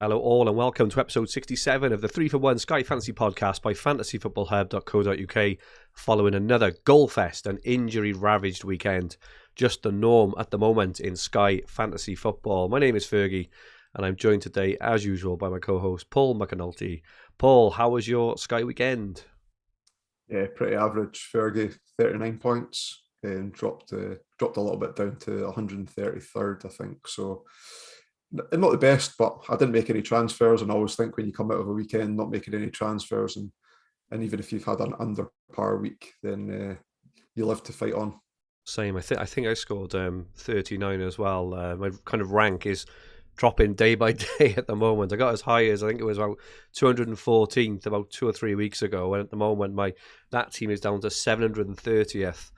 Hello all and welcome to episode 67 of the 3 for 1 Sky Fantasy podcast by fantasyfootballhub.co.uk, following another goal fest and injury ravaged weekend. Just the norm at the moment in Sky Fantasy Football. My name is Fergi and I'm joined today as usual by my co-host Paul McAnulty. Paul, how was your Sky weekend? Yeah, pretty average. Fergi, 39 points and dropped a little bit down to 133rd, I think. So not the best, but I didn't make any transfers, and I always think when you come out of a weekend not making any transfers, and even if you've had an under par week, then you live to fight on. Same. I think I scored 39 as well. My kind of rank is dropping day by day at the moment. I got as high as I think it was about 214th about 2 or 3 weeks ago, and at the moment that team is down to 730th.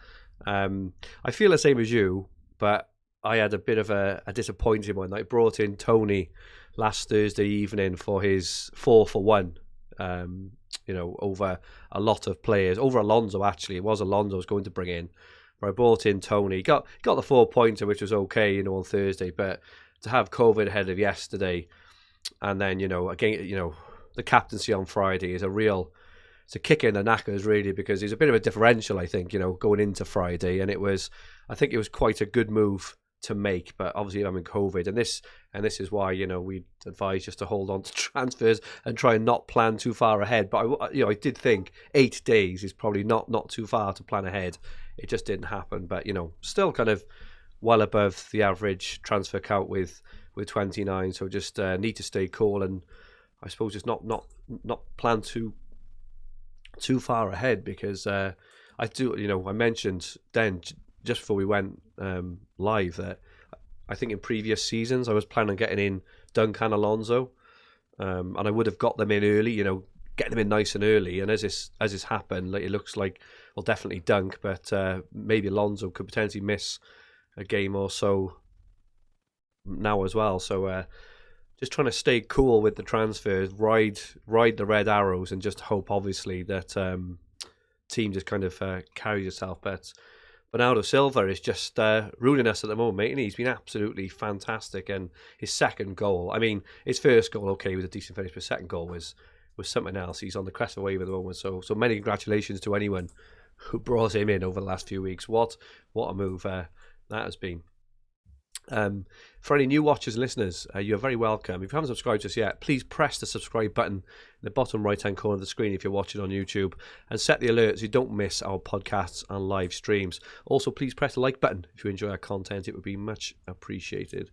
I feel the same as you, but I had a bit of a disappointing one. I brought in Tony last Thursday evening for his 4 for 1. Over a lot of players, over Alonso actually. It was Alonso I was going to bring in, but I brought in Tony. Got the 4-pointer, which was okay, on Thursday, but to have COVID ahead of yesterday, and then again, the captaincy on Friday is it's a kick in the knackers really, because it's a bit of a differential, I think, going into Friday, and I think it was quite a good move to make, but obviously I'm in COVID, and this is why we advise just to hold on to transfers and try and not plan too far ahead. But I did think 8 days is probably not too far to plan ahead. It just didn't happen, but still kind of well above the average transfer count with 29. So just need to stay cool, and I suppose just not plan too far ahead, because I mentioned then just before we went live that I think in previous seasons I was planning on getting in Duncan, Alonso, and I would have got them in early, getting them in nice and early. And as this happened, it looks like, well, definitely Dunk, but maybe Alonso could potentially miss a game or so now as well. So just trying to stay cool with the transfers, ride the red arrows, and just hope obviously that team just kind of carries itself. But Bernardo Silva is just ruining us at the moment, mate, and he's been absolutely fantastic. And his second goal, I mean, his first goal, okay, was a decent finish, but his second goal was something else. He's on the crest of a wave at the moment. So many congratulations to anyone who brought him in over the last few weeks. What a move that has been. For any new watchers and listeners, you're very welcome. If you haven't subscribed just yet, please press the subscribe button in the bottom right hand corner of the screen if you're watching on YouTube, and set the alerts so you don't miss our podcasts and live streams. Also, please press the like button if you enjoy our content. It would be much appreciated.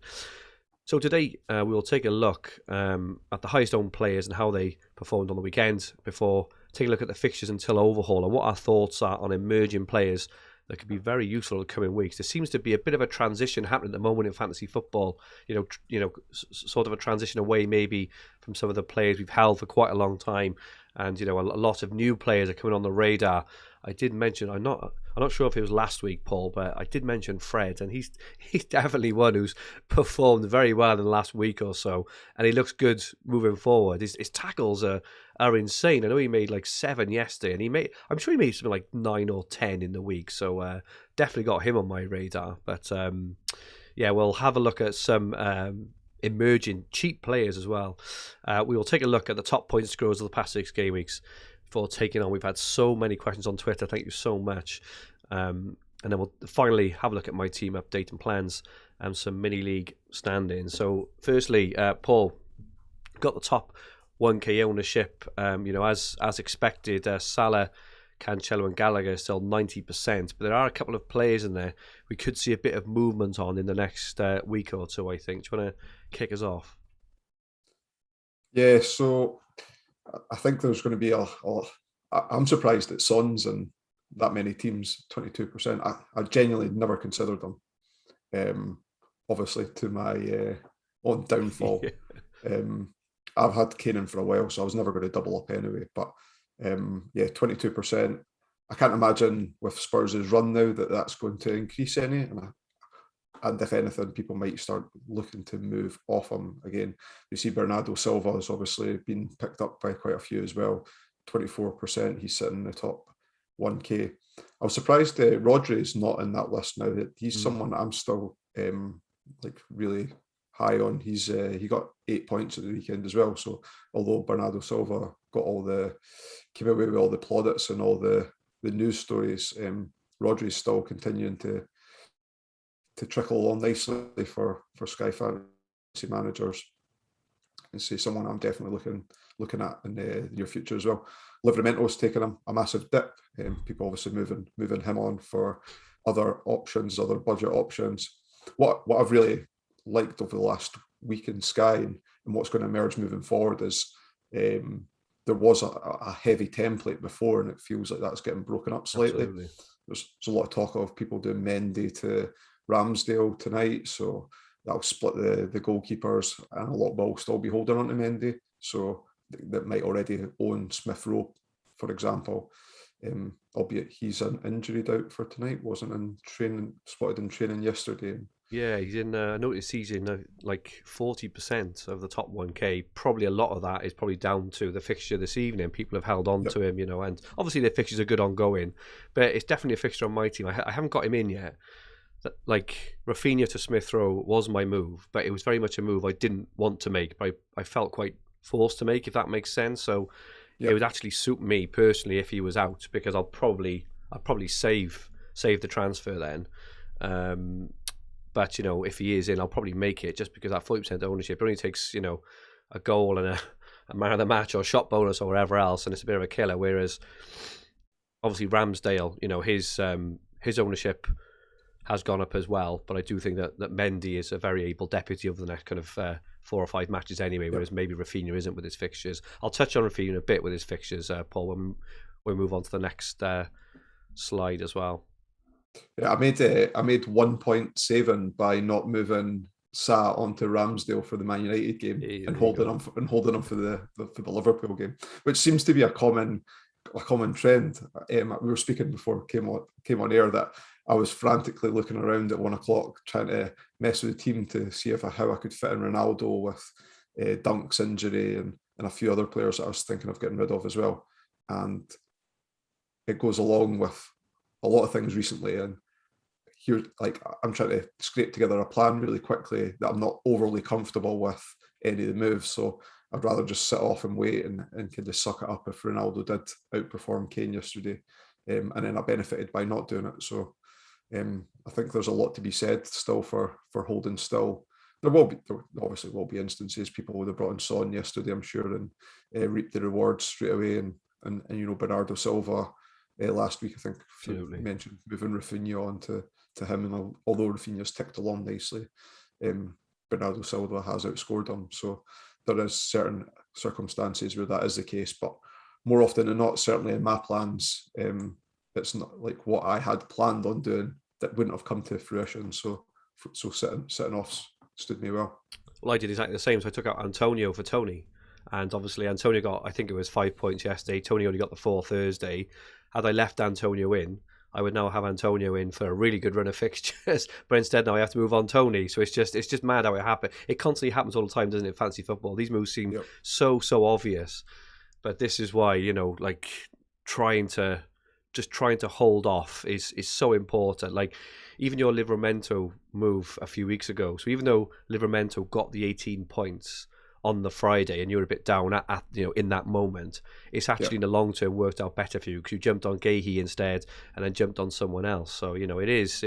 So today we will take a look at the highest owned players and how they performed on the weekend, before taking a look at the fixtures until overhaul and what our thoughts are on emerging players that could be very useful in the coming weeks. There seems to be a bit of a transition happening at the moment in fantasy football. Sort of a transition away maybe from some of the players we've held for quite a long time, and a lot of new players are coming on the radar. I did mention, I'm not sure if it was last week, Paul, but I did mention Fred, and he's definitely one who's performed very well in the last week or so, and he looks good moving forward. His tackles are insane. I know he made like 7 yesterday, and I'm sure he made something like 9 or 10 in the week. So definitely got him on my radar. But we'll have a look at some emerging cheap players as well. We will take a look at the top point scorers of the past 6 game weeks before taking on. We've had so many questions on Twitter. Thank you so much. And then we'll finally have a look at my team update and plans and some mini league standings. So firstly, Paul, got the top 1k ownership. As expected, Salah, Cancelo and Gallagher still 90%, but there are a couple of players in there we could see a bit of movement on in the next week or two, I think. Do you want to kick us off? Yeah, so I think there's going to be I'm surprised at Sons and that many teams, 22%. I genuinely never considered them. Obviously, to my own downfall. I've had Kane in for a while, so I was never going to double up anyway. But 22%. I can't imagine with Spurs' run now that's going to increase any. And if anything, people might start looking to move off him again. You see Bernardo Silva has obviously been picked up by quite a few as well. 24%. He's sitting in the top 1k. I was surprised Rodri is not in that list now. He's someone I'm still really high on. He got 8 points at the weekend as well. So although Bernardo Silva came away with all the plaudits and all the news stories, Rodri's still continuing to trickle along nicely for Sky Fantasy managers. And say someone I'm definitely looking at in the near future as well. Livramento's taken a massive dip. People obviously moving him on for other options, other budget options. What I've really liked over the last week in Sky and what's going to emerge moving forward is there was a heavy template before, and it feels like that's getting broken up slightly. Absolutely. There's a lot of talk of people doing Mendy to Ramsdale tonight, so that'll split the goalkeepers, and a lot will still be holding on to Mendy, so that might already own Smith Rowe, for example. Albeit he's an injured out for tonight, wasn't spotted in training yesterday. Yeah, he's in. I noticed he's in like 40% of the top 1K. Probably a lot of that is probably down to the fixture this evening. People have held on to him, and obviously the fixtures are good ongoing, but it's definitely a fixture on my team. I haven't got him in yet. Like Rafinha to Smith Rowe was my move, but it was very much a move I didn't want to make, but I felt quite forced to make, if that makes sense. So it would actually suit me personally if he was out, because I'll probably save the transfer then. But if he is in, I'll probably make it, just because that 40% ownership only takes a goal and a man of the match or shot bonus or whatever else, and it's a bit of a killer. Whereas obviously Ramsdale, his ownership has gone up as well, but I do think that Mendy is a very able deputy over the next kind of 4 or 5 matches anyway, whereas maybe Rafinha isn't with his fixtures. I'll touch on Rafinha a bit with his fixtures, Paul, when we move on to the next slide as well. Yeah, I made 1 point saving by not moving Sa onto Ramsdale for the Man United game and holding him for the Liverpool game, which seems to be a common trend. We were speaking before came on air that I was frantically looking around at 1 o'clock trying to mess with the team to see how I could fit in Ronaldo with Dunk's injury and a few other players that I was thinking of getting rid of as well. And it goes along with a lot of things recently, and here, like, I'm trying to scrape together a plan really quickly that I'm not overly comfortable with any of the moves. So I'd rather just sit off and wait and kind of suck it up if Ronaldo did outperform Kane yesterday, and then I benefited by not doing it. So I think there's a lot to be said still for holding still. There obviously will be instances people would have brought in Son yesterday, I'm sure, and reaped the rewards straight away. And Bernardo Silva last week, I think you mentioned moving Rafinha on to him, and although Rafinha's ticked along nicely, Bernardo Silva has outscored him. So there is certain circumstances where that is the case, but more often than not, certainly in my plans, it's not like what I had planned on doing that wouldn't have come to fruition. So sitting off stood me well. Well, I did exactly the same. So I took out Antonio for Tony, and obviously Antonio got, I think it was 5 points yesterday. Tony only got the 4 Thursday. Had I left Antonio in, I would now have Antonio in for a really good run of fixtures, but instead now I have to move on Tony. So it's just mad how it happened. It constantly happens all the time, doesn't it? Fantasy football. These moves seem so obvious, but this is why like trying to hold off is so important. Like even your Livramento move a few weeks ago. So even though Livramento got the 18 points on the Friday and you're a bit down at in that moment, it's actually in the long term worked out better for you because you jumped on Gahey instead and then jumped on someone else. So it is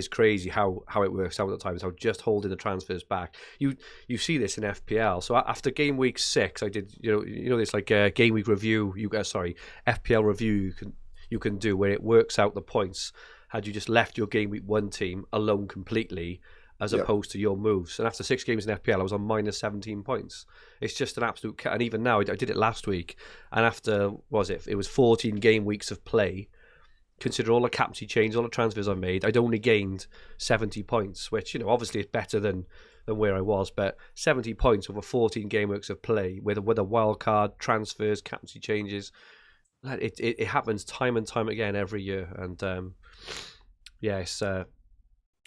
crazy how it works out at times, how just holding the transfers back. You see this in FPL. So after game week 6, I did this like game week review. FPL review you can do where it works out the points had you just left your game week 1 team alone completely, as opposed to your moves. And after 6 games in FPL, I was on minus 17 points. It's just an absolute... And even now, I did it last week, and after, it was 14 game weeks of play, consider all the captaincy changes, all the transfers I made, I'd only gained 70 points, which, obviously is better than where I was, but 70 points over 14 game weeks of play with a wild card, transfers, captaincy changes, it happens time and time again every year. And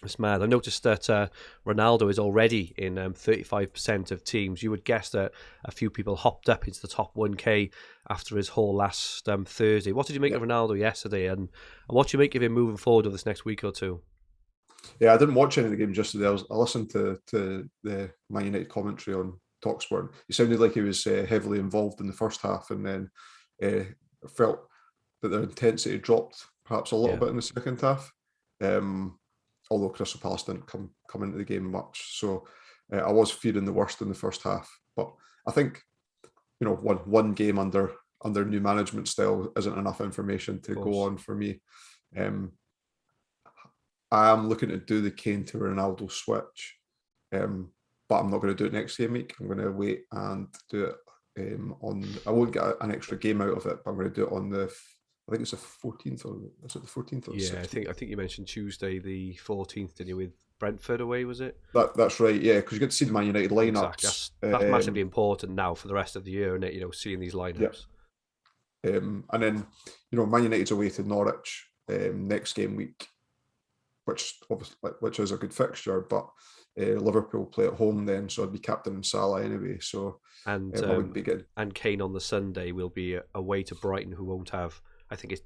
it's mad. I noticed that Ronaldo is already in 35% of teams. You would guess that a few people hopped up into the top 1K after his haul last Thursday. What did you make of Ronaldo yesterday, and what do you make of him moving forward over this next week or two? Yeah, I didn't watch any of the game yesterday. I listened to the Man United commentary on Talksport. He sounded like he was heavily involved in the first half, and then felt that their intensity dropped perhaps a little Yeah, bit in the second half. Um, although Crystal Palace didn't come into the game much, so I was fearing the worst in the first half. But I think one game under new management style isn't enough information to of go course. on for me. Um, I am looking to do the Kane to Ronaldo switch, but I'm not going to do it next game week. I'm going to wait and do it on. I won't get an extra game out of it, but I'm going to do it on the. I think it's the 14th, or is it the 14th or the Yeah, 16th? I think you mentioned Tuesday the 14th, didn't you, with Brentford away, was it? That's right. Yeah, because you get to see the Man United Exactly. lineups. That's massively important now for the rest of the year, isn't it? Seeing these Yeah, lineups. and then Man United's away to Norwich next game week, which is a good fixture, but Liverpool play at home then, so I'd be captain Salah anyway. So And I wouldn't be good. and Kane on the Sunday will be away to Brighton, who won't have. I think it's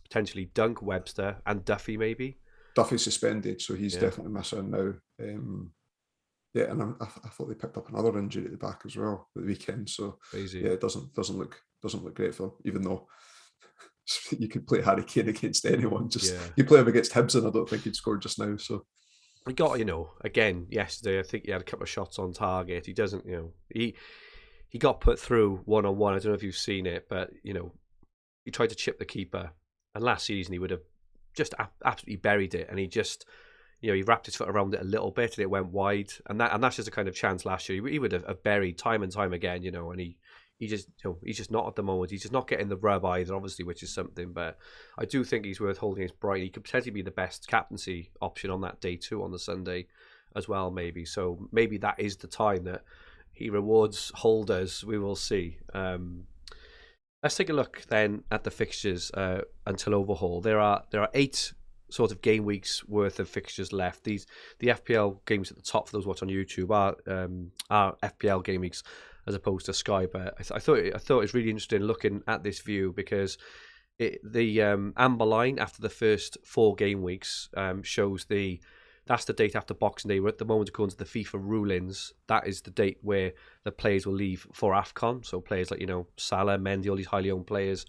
potentially Dunk, Webster, and Duffy maybe. Duffy's suspended, so he's Yeah, definitely missing now. Yeah, and I thought they picked up another injury at the back as well at the weekend. So crazy. yeah, it doesn't look great for them, even though you could play Harry Kane against anyone. Just Yeah, you play him against Hibs, and I don't think he'd score just now. So he got again yesterday. I think he had a couple of shots on target. He doesn't he got put through 1-on-1. I don't know if you've seen it, but he tried to chip the keeper, and last season he would have just absolutely buried it, and he just he wrapped his foot around it a little bit and it went wide, and that's just a kind of chance last year he would have buried time and time again, and he just he's just not at the moment. He's just not getting the rub either, obviously, which is something. But I do think he's worth holding against Brighton. He could potentially be the best captaincy option on that day too, on the Sunday as well, maybe. So maybe that is the time that he rewards holders. We will see. Let's take a look then at the fixtures until overhaul. There are 8 sort of game weeks worth of fixtures left. The FPL games at the top for those watching on YouTube are FPL game weeks as opposed to Sky. But I thought it was really interesting looking at this view because the amber line after the first 4 game weeks shows that's the date after Boxing Day. We're at the moment, according to the FIFA rulings, that is the date where the players will leave for AFCON. So players like, Salah, Mendy, all these highly owned players.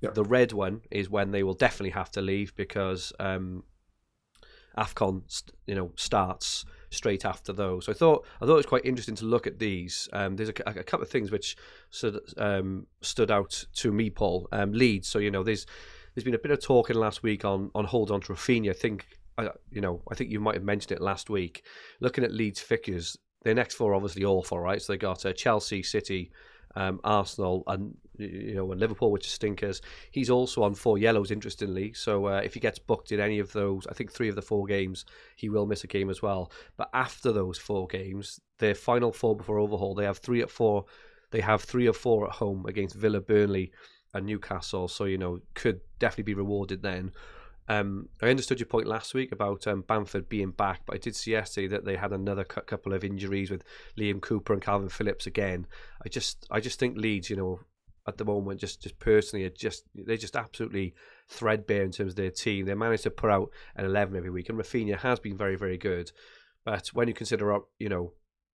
Yep. The red one is when they will definitely have to leave because AFCON, starts straight after those. So I thought it was quite interesting to look at these. There's a couple of things which stood out to me, Paul. Leeds. So there's been a bit of talking last week on hold on to Rafinha. I think you might have mentioned it last week. Looking at Leeds' figures, their next 4 are obviously awful, right? So they got Chelsea, City, Arsenal, and and Liverpool, which is stinkers. He's also on 4 yellows, interestingly. So if he gets booked in any of those, I think 3 of the 4 games, he will miss a game as well. But after those 4 games, their final 4 before overhaul, they have 3 at 4. They have 3 or 4 at home against Villa, Burnley, and Newcastle. So could definitely be rewarded then. I understood your point last week about Bamford being back, but I did see yesterday that they had another couple of injuries with Liam Cooper and Calvin Phillips again. I just think Leeds, at the moment, just personally, they're just absolutely threadbare in terms of their team. They managed to put out an 11 every week, and Rafinha has been very, very good. But when you consider,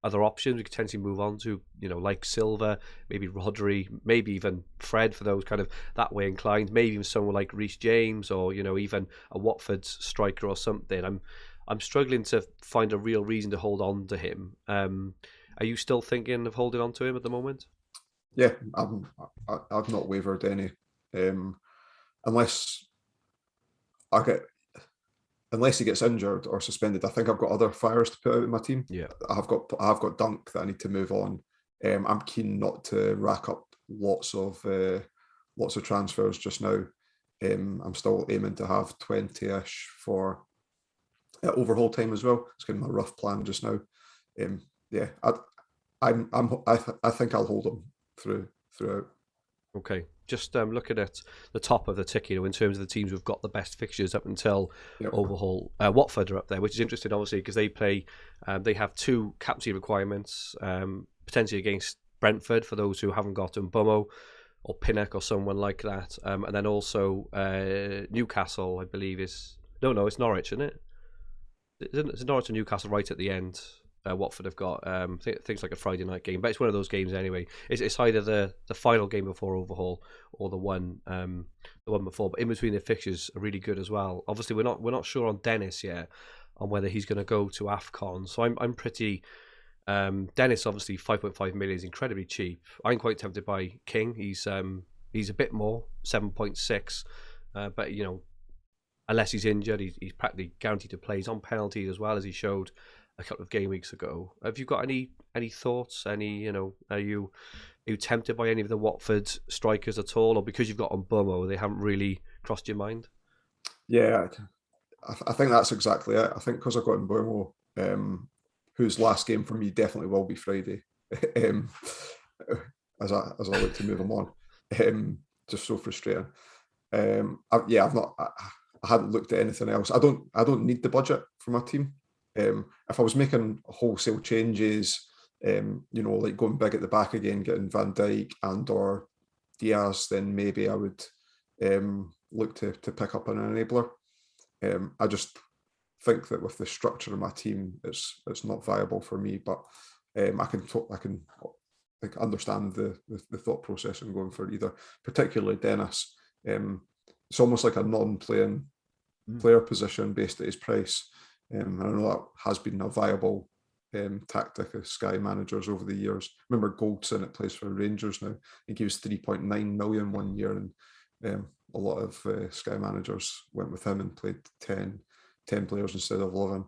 other options, we could potentially move on to, like Silva, maybe Rodri, maybe even Fred for those kind of that way inclined, maybe even someone like Reece James or, even a Watford striker or something. I'm struggling to find a real reason to hold on to him. Are you still thinking of holding on to him at the moment? Yeah, I've not wavered any, unless I get unless he gets injured or suspended. I think I've got other fires to put out in my team. Yeah, I've got Dunk that I need to move on. I'm keen not to rack up lots of transfers just now. I'm still aiming to have 20-ish for overhaul time as well. It's kind of my rough plan just now. Yeah, I think I'll hold them throughout. Okay, just looking at the top of the tick, in terms of the teams who've got the best fixtures up until overhaul. Watford are up there, which is interesting, obviously, because they play. They have 2 captaincy requirements, potentially against Brentford for those who haven't got Mbomo or Pinnock or someone like that, and then also Newcastle, I believe is no, it's Norwich, isn't it? It's Norwich and Newcastle right at the end. Watford have got things like a Friday night game, but it's one of those games anyway. It's either the final game before overhaul or the one before. But in between, the fixtures are really good as well. Obviously, we're not sure on Dennis yet on whether he's going to go to AFCON. So I'm pretty. Dennis obviously 5.5 million is incredibly cheap. I'm quite tempted by King. He's a bit more 7.6, but unless he's injured, he's practically guaranteed to play. He's on penalties as well, as he showed a couple of game weeks ago. Have you got any thoughts? Are you tempted by any of the Watford strikers at all, or because you've got Mbeumo, they haven't really crossed your mind? Yeah, I think that's exactly it. I think because I've got Mbeumo, whose last game for me definitely will be Friday, um, as I look to move him on. Just so frustrating. I've not. I hadn't looked at anything else. I don't need the budget for my team. If I was making wholesale changes, like going big at the back again, getting Van Dijk and or Diaz, then maybe I would look to pick up an enabler. I just think that with the structure of my team, it's not viable for me. But I can understand the thought process and going for either, particularly Dennis. It's almost like a non-playing player position based at his price. I know that has been a viable tactic of Sky managers over the years. Remember Goldson at plays for Rangers now. He gives 3.9 million 1 year, and a lot of Sky managers went with him and played 10 players instead of 11.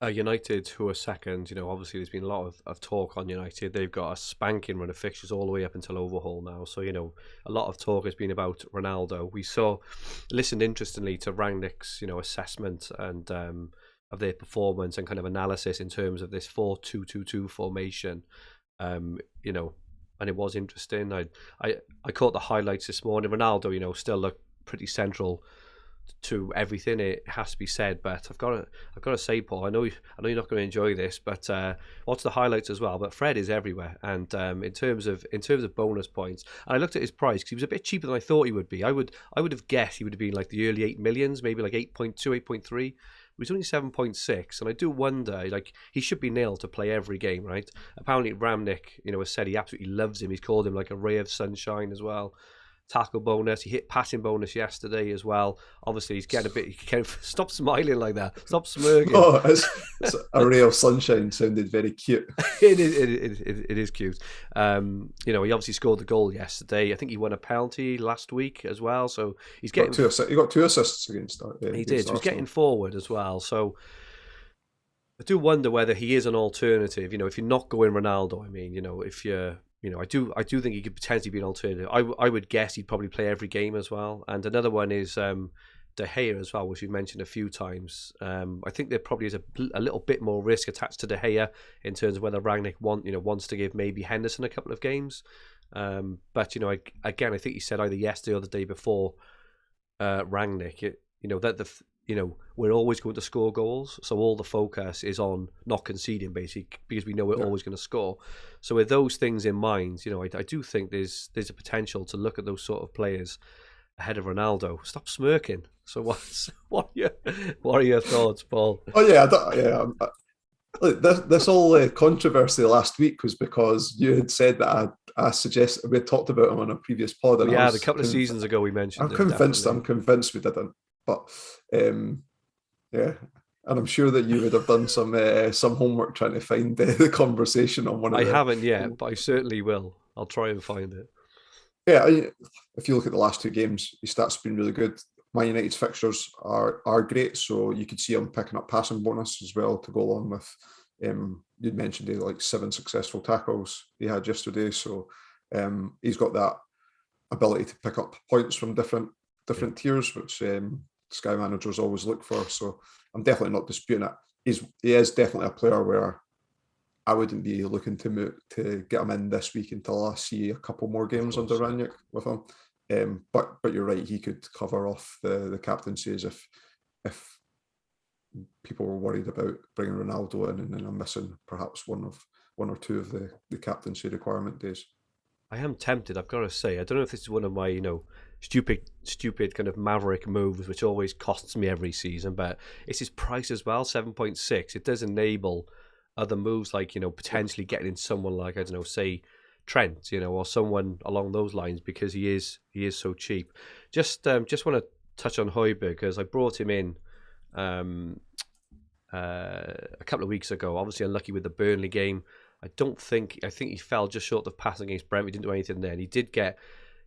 United, who are second, obviously there's been a lot of talk on United. They've got a spanking run of fixtures all the way up until overhaul now. So, a lot of talk has been about Ronaldo. We listened interestingly to Rangnick's, assessment and of their performance and kind of analysis in terms of this 4-2-2-2 formation. And it was interesting. I caught the highlights this morning. Ronaldo, still looked pretty central to everything, it has to be said, but I've got to say, Paul, I know you're not going to enjoy this, but watch the highlights as well. But Fred is everywhere, and in terms of bonus points, and I looked at his price because he was a bit cheaper than I thought he would be. I would have guessed he would have been like the early 8 millions, maybe like 8.2, 8.3. He's only 7.6, and I do wonder, like, he should be nailed to play every game, right? Apparently Ramnick, has said he absolutely loves him. He's called him like a ray of sunshine as well. Tackle bonus, he hit passing bonus yesterday as well. Obviously, he's getting a bit. He can't stop smiling like that. Stop smirking. Oh, it's a ray of sunshine. Sounded very cute. It is cute. He obviously scored the goal yesterday. I think he won a penalty last week as well. So he's getting. He got 2 assists against that. He did. So he's getting forward as well. So I do wonder whether he is an alternative. If you're not going Ronaldo, I mean, if you're. I do think he could potentially be an alternative. I would guess he'd probably play every game as well. And another one is De Gea as well, which we've mentioned a few times. I think there probably is a little bit more risk attached to De Gea in terms of whether Rangnick wants to give maybe Henderson a couple of games. But again, I think he said either yesterday or the day before Rangnick, we're always going to score goals, so all the focus is on not conceding, basically, because we know we're always going to score. So with those things in mind, I do think there's a potential to look at those sort of players ahead of Ronaldo. Stop smirking. So what are your thoughts, Paul? Oh yeah, this whole controversy last week was because you had said that I suggested we had talked about him on a previous pod. And a couple of seasons ago we mentioned. I'm convinced we didn't, but yeah, and I'm sure that you would have done some homework trying to find the conversation on one of them. I haven't yet, but I certainly will. I'll try and find it. Yeah, if you look at the last 2 games, his stats have been really good. Man United's fixtures are great, so you could see him picking up passing bonus as well to go along with. You'd mentioned he had like 7 successful tackles he had yesterday, so he's got that ability to pick up points from different tiers, which Sky managers always look for. So I'm definitely not disputing it. He is definitely a player where I wouldn't be looking to get him in this week until I see a couple more games under Rangnick with him. But you're right, he could cover off the captaincies if people were worried about bringing Ronaldo in and then I'm missing perhaps one or two of the captaincy requirement days. I am tempted. I've got to say, I don't know if this is one of my, stupid kind of maverick moves, which always costs me every season. But it's his price as well, 7.6. It does enable other moves like potentially getting in someone like, I don't know, say Trent, or someone along those lines, because he is so cheap. Just want to touch on Højbjerg, because I brought him in a couple of weeks ago. Obviously unlucky with the Burnley game. I think he fell just short of passing against Brentford. He didn't do anything there. And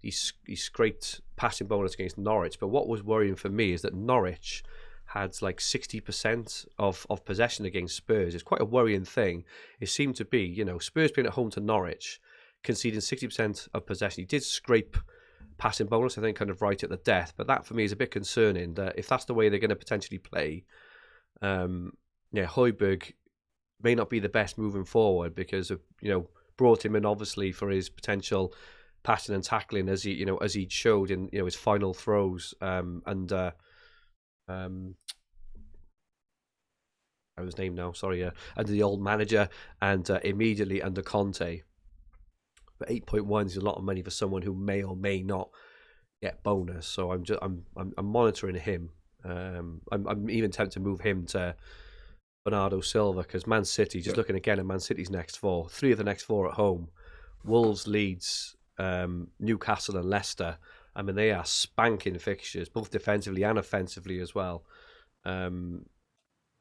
he scraped passing bonus against Norwich. But what was worrying for me is that Norwich had like 60% of possession against Spurs. It's quite a worrying thing. It seemed to be, Spurs being at home to Norwich, conceding 60% of possession. He did scrape passing bonus, I think, kind of right at the death. But that for me is a bit concerning, that if that's the way they're going to potentially play, Højbjerg may not be the best moving forward, because of, brought him in obviously for his potential passing and tackling, as he showed in his final throws under his name now, sorry, under the old manager, and immediately under Conte. But 8.1 is a lot of money for someone who may or may not get bonus. So I'm monitoring him. I'm even tempted to move him to Bernardo Silva, because Man City, just looking again at Man City's next four, 3 of the next 4 at home: Wolves, Leeds, Newcastle and Leicester. I mean, they are spanking fixtures, both defensively and offensively as well.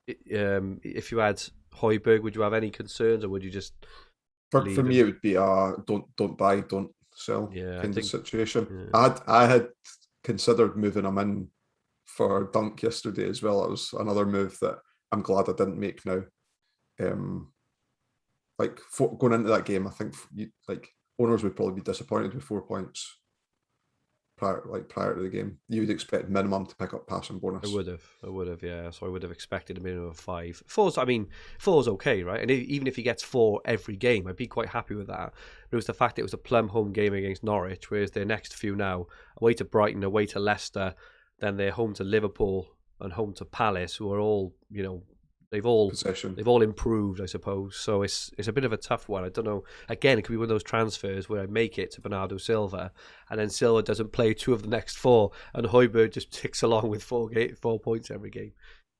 If you had Højbjerg, would you have any concerns, or would you just for me it would be don't buy, don't sell kind of situation. Yeah. I had considered moving him in for Dunk yesterday as well. It was another move that I'm glad I didn't make now. Going into that game, I think owners would probably be disappointed with 4 points prior to the game. You would expect minimum to pick up passing bonus. I would have, yeah. So I would have expected a minimum of 5. 4's okay, right? And even if he gets 4 every game, I'd be quite happy with that. But it was the fact that it was a plum home game against Norwich, whereas their next few now, away to Brighton, away to Leicester, then they're home to Liverpool and home to Palace, who are all, they've all improved, I suppose. So it's a bit of a tough one. I don't know. Again, it could be one of those transfers where I make it to Bernardo Silva, and then Silva doesn't play 2 of the next 4, and Højbjerg just ticks along with 4 points every game.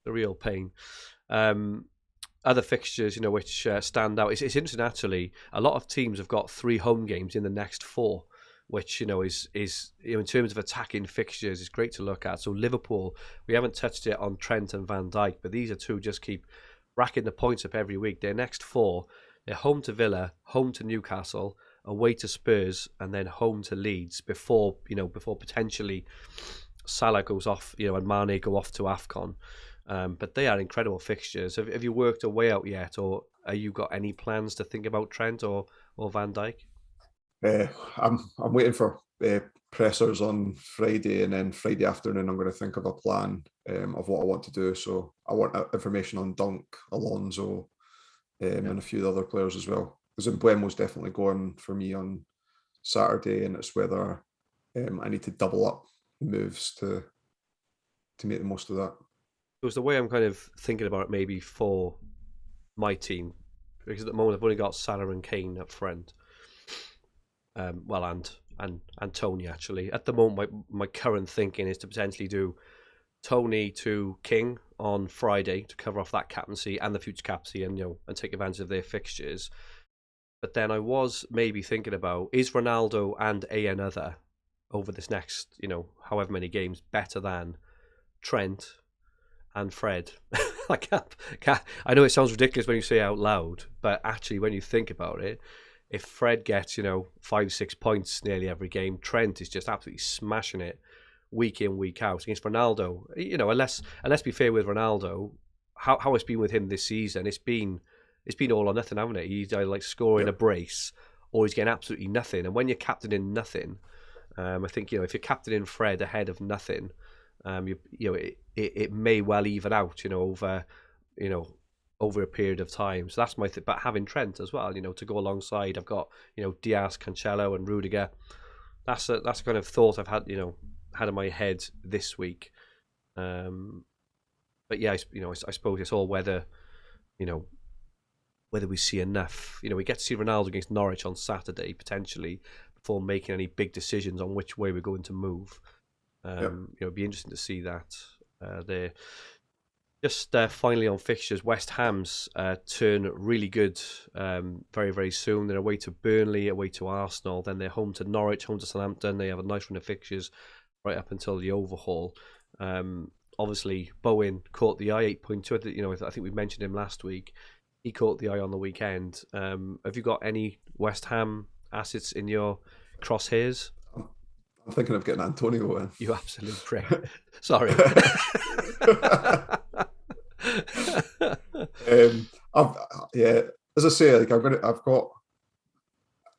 The real pain. Other fixtures, which stand out. It's interesting actually. A lot of teams have got 3 home games in the next 4. Which is in terms of attacking fixtures, is great to look at. So Liverpool, we haven't touched it on Trent and Van Dijk, but these are 2 just keep racking the points up every week. Their next 4, they're home to Villa, home to Newcastle, away to Spurs, and then home to Leeds before potentially Salah goes off, and Mane go off to AFCON. But they are incredible fixtures. Have you worked a way out yet, or have you got any plans to think about Trent or Van Dijk? I'm waiting for pressers on Friday, and then Friday afternoon I'm going to think of a plan of what I want to do. So I want information on Dunk, Alonso, and a few other players as well. Because Mbeumo's definitely going for me on Saturday, and it's whether I need to double up moves to make the most of that. It was the way I'm kind of thinking about it, maybe for my team, because at the moment I've only got Salah and Kane up front. And Tony actually. At the moment, my current thinking is to potentially do Tony to King on Friday to cover off that captaincy and the future captaincy, and and take advantage of their fixtures. But then I was maybe thinking about, is Ronaldo and another over this next however many games better than Trent and Fred? I know it sounds ridiculous when you say it out loud, but actually when you think about it, if Fred gets 5-6 points nearly every game, Trent is just absolutely smashing it week in, week out against Ronaldo. And let's be fair with Ronaldo, how it's been with him this season, it's been all or nothing, haven't it? He's either scoring a brace, or he's getting absolutely nothing. And when you're captaining nothing, I think if you're captaining Fred ahead of nothing, it may well even out over a period of time. So that's my but having Trent as well, to go alongside, I've got Diaz, Cancelo and Rudiger. That's a kind of thought I've had had in my head this week. But yeah, I suppose it's all whether we see enough. We get to see Ronaldo against Norwich on Saturday potentially. before making any big decisions on which way we're going to move. It'd be interesting to see that there. Just finally on fixtures, West Ham's turn really good very, very soon. They're away to Burnley, away to Arsenal, then they're home to Norwich, home to Southampton. They have a nice run of fixtures right up until the overhaul. Obviously, Bowen caught the eye, 8.2. I think we mentioned him last week. He caught the eye on the weekend. Have you got any West Ham assets in your crosshairs? I'm thinking of getting Antonio in. You absolute prick. Sorry. As I say, like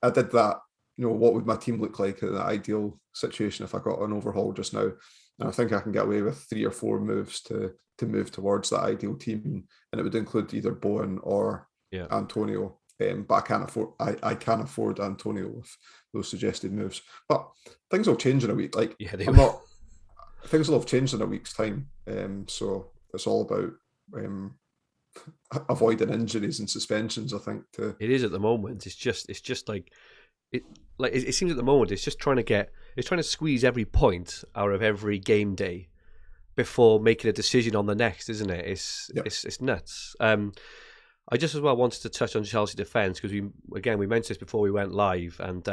I did that. What would my team look like in the ideal situation if I got an overhaul just now? And I think I can get away with 3 or 4 moves to move towards that ideal team, and it would include either Bowen or Antonio. But I can afford Antonio with those suggested moves. But things will change in a week. Like things will have changed in a week's time. So it's all about avoiding injuries and suspensions. I think it is at the moment. It's just like it seems at the moment. It's just trying to squeeze every point out of every game day before making a decision on the next, isn't it? It's nuts. I just as well wanted to touch on Chelsea defence because we mentioned this before we went live, and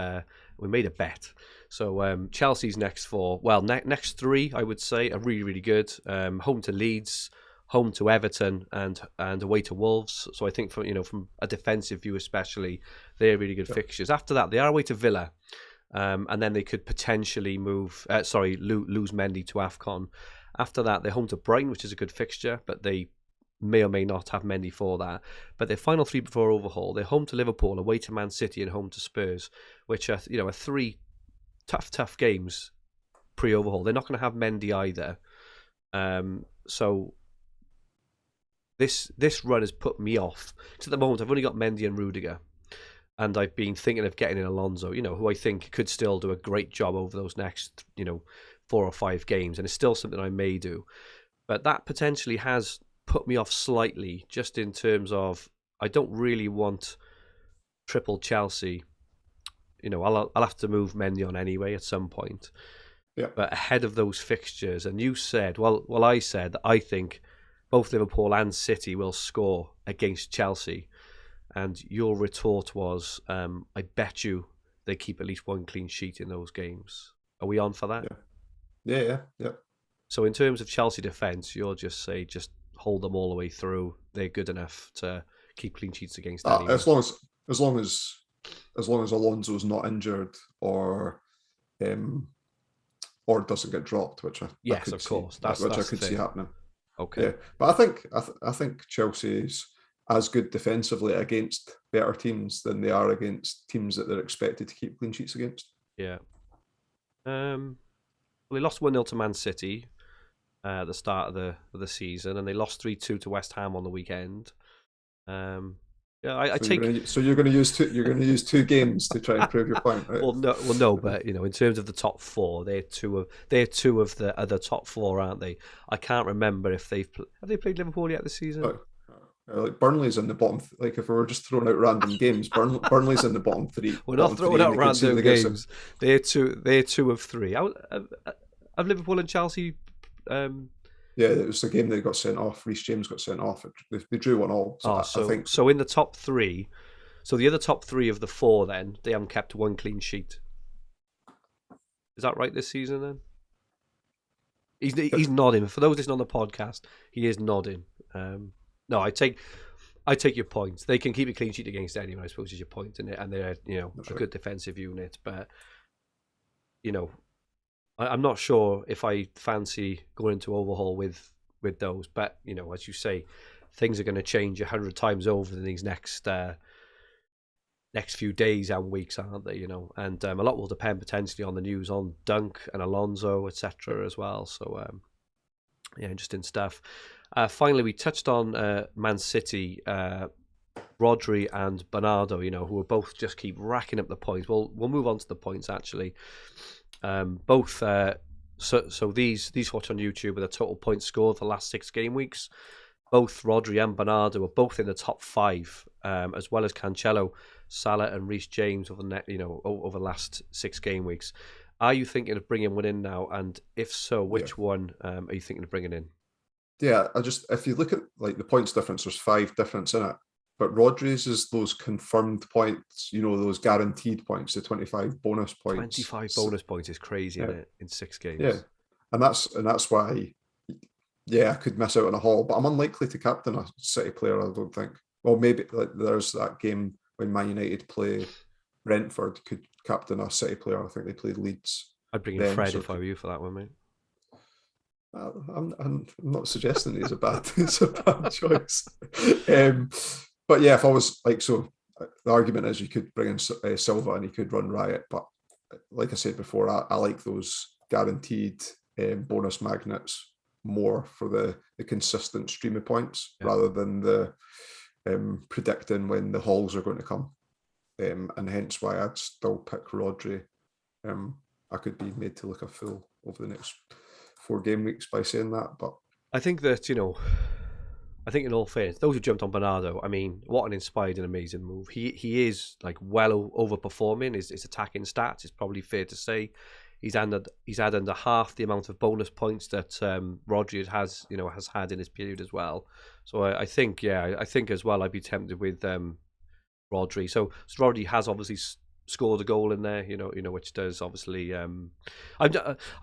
we made a bet. So Chelsea's next next 3, I would say, are really, really good. Home to Leeds, home to Everton, and away to Wolves. So I think from a defensive view especially, they're really good fixtures. After that, they are away to Villa, and then they could potentially lose Mendy to AFCON. After that, they're home to Brighton, which is a good fixture, but they may or may not have Mendy for that. But their final 3 before overhaul, they're home to Liverpool, away to Man City, and home to Spurs, which are 3 tough games pre-overhaul. They're not going to have Mendy either. So this run has put me off. Because at the moment, I've only got Mendy and Rudiger, and I've been thinking of getting in Alonso, who I think could still do a great job over those next 4 or 5 games, and it's still something I may do. But that potentially has put me off slightly, just in terms of I don't really want triple Chelsea. I'll have to move Mendy on anyway at some point. Yeah. But ahead of those fixtures, and you said, I said that I think both Liverpool and City will score against Chelsea, and your retort was, I bet you they keep at least 1 clean sheet in those games. Are we on for that? Yeah. So in terms of Chelsea defence, you'll just hold them all the way through. They're good enough to keep clean sheets against anyone. As long as Alonso's not injured or doesn't get dropped, which I could of course, see happening. Okay, yeah, but I think Chelsea's as good defensively against better teams than they are against teams that they're expected to keep clean sheets against. Yeah. Well, they lost 1-0 to Man City at the start of the season, and they lost 3-2 to West Ham on the weekend. So you're going to use 2 games to try and prove your point, right? Well, no, but in terms of the top 4, they're two of the other top 4, aren't they? I can't remember if have they played Liverpool yet this season. Like Burnley's in the bottom. Like if we were just throwing out random games, Burnley's in the bottom 3. We're not throwing out random games. They're two of 3. Have Liverpool and Chelsea? Yeah, it was the game they got sent off. Reece James got sent off. They drew 1-1. I think so. In the top 3, so the other top 3 of the 4, then they haven't kept 1 clean sheet. Is that right this season? Then he's nodding. For those listening on the podcast, he is nodding. No, I take your point. They can keep a clean sheet against anyone, I suppose, is your point, in it, and they're a good defensive unit. But I'm not sure if I fancy going into overhaul with those. But as you say, things are going to change 100 times over in these next few days and weeks, aren't they? And a lot will depend potentially on the news on Dunk and Alonso, etc. as well. So interesting stuff. Finally, we touched on Man City, Rodri and Bernardo, who will both just keep racking up the points. We'll move on to the points, actually. Both, so these watch on YouTube with a total point score for the last 6 game weeks. Both Rodri and Bernardo are both in the top 5, as well as Cancelo. Salah and Reece James over over the last 6 game weeks. Are you thinking of bringing one in now? And if so, which one are you thinking of bringing in? Yeah, if you look at like the points difference, there's 5 difference in it. But Rodri's is those confirmed points, those guaranteed points, the 25 bonus points. 25 bonus points is crazy, isn't it? In 6 games. Yeah. And that's why I could miss out on a haul, but I'm unlikely to captain a City player, I don't think. Well, maybe like there's that game when Man United play Brentford, could captain a City player. I think they played Leeds. I'd bring in Fred if I were you for that one, mate. I'm not suggesting he's a bad choice. But yeah, if I was the argument is you could bring in Silva and he could run riot. But like I said before, I like those guaranteed bonus magnets more for the consistent stream of points rather than the predicting when the hauls are going to come. And hence why I'd still pick Rodri. I could be made to look a fool over the next 4 game weeks by saying that, but I think that I think in all fairness, those who jumped on Bernardo, I mean, what an inspired and amazing move. He is like well overperforming his attacking stats. It's probably fair to say he's added under half the amount of bonus points that Rodri has had in his period as well. So I think as well I'd be tempted with Rodri. So Rodri has obviously scored a goal in there, which does obviously. I'm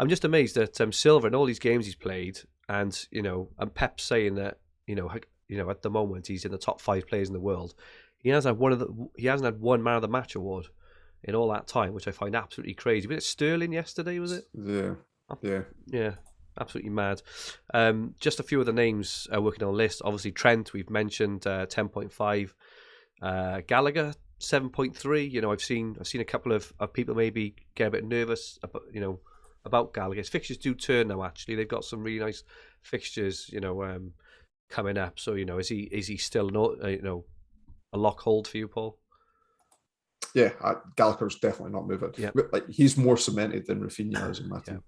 just amazed that Silva in all these games he's played, and and Pep's saying that at the moment he's in the top 5 players in the world. He hasn't had one Man of the Match award in all that time, which I find absolutely crazy. Was it Sterling yesterday? Was it? Yeah. Absolutely mad. Just a few of the names working on the list. Obviously Trent, we've mentioned 10.5. Gallagher 7.3. I've seen a couple of people maybe get a bit nervous about Gallagher's fixtures do turn now. Actually, they've got some really nice fixtures coming up. So is he still a lock hold for you, Paul? Yeah, Gallagher's definitely not moving. Yeah, he's more cemented than Rafinha is in my team.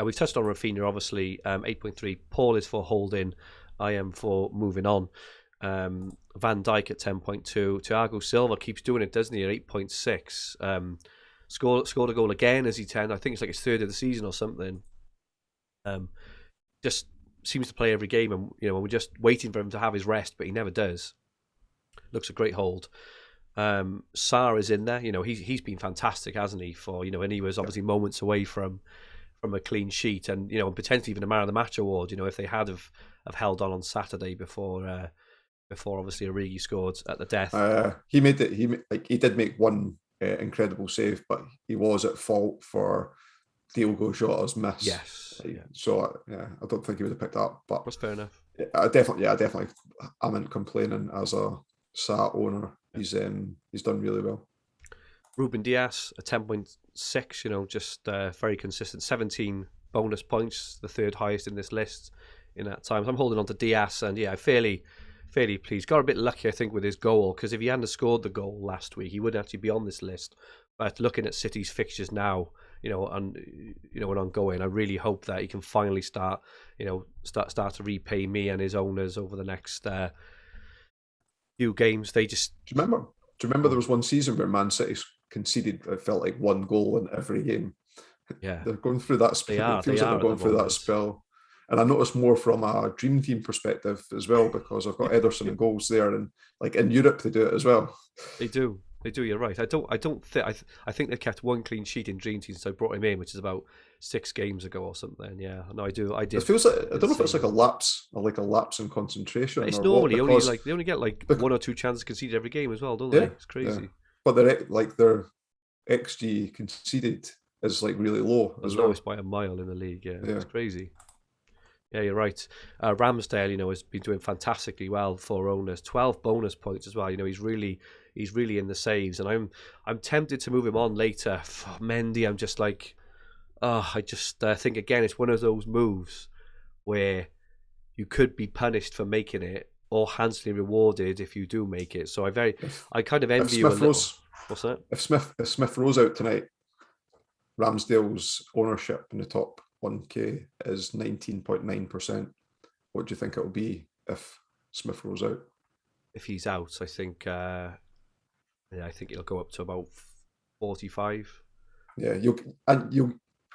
We've touched on Rafinha, obviously 8.3. Paul is for holding. I am for moving on. Van Dijk at 10.2. Thiago Silva keeps doing it, doesn't he? At 8.6. Scored a goal again as he 10. I think it's like his 3rd of the season or something. Just seems to play every game, and we're just waiting for him to have his rest, but he never does. Looks a great hold. Sarr is in there. He's been fantastic, hasn't he? And he was obviously moments away from a clean sheet, and potentially even a Man of the Match award. If they had have held on Saturday before obviously Origi scored at the death. He did make one incredible save, but he was at fault for Diogo Jota's miss. Yes. So I don't think he would have picked up. But that's fair enough. I definitely am complaining as a Sarr owner. He's done really well. Ruben Dias at 10.6. Just very consistent. 17 bonus points, the 3rd highest in this list in that time. So I'm holding on to Dias, and fairly pleased. Got a bit lucky, I think, with his goal, because if he hadn't scored the goal last week, he wouldn't actually be on this list. But looking at City's fixtures now, and ongoing, I really hope that he can finally start to repay me and his owners over the next few games. They just do you remember there was one season where Man City conceded, it felt like, 1 goal in every game. Yeah, they're going through that spell. It feels like they're going through that spell. And I noticed more from a Dream Team perspective as well, because I've got Ederson and goals there, and like in Europe they do it as well. They do. You're right. I think they kept 1 clean sheet in Dream Team since I brought him in, which is about 6 games ago or something. Yeah, no, I do. I did. It feels like, I don't know if it's like a lapse in concentration. It's normally they only get like 1 or 2 chances conceded every game as well, don't they? It's crazy. Yeah. But their XG conceded is like really low. The lowest by a mile in the league. Yeah, it's crazy. Yeah, you're right. Ramsdale, has been doing fantastically well for owners. 12 bonus points as well. He's really in the saves, and I'm tempted to move him on later. For Mendy, I'm just like, I just think again it's one of those moves where you could be punished for making it, or handsomely rewarded if you do make it. So I kind of envy you a little. What's that? If Smith Rowe's out tonight, Ramsdale's ownership in the top 1K is 19.9%. What do you think it will be if Smith Rowe's out? If he's out, I think Yeah, I think it'll go up to about 45. Yeah, you'll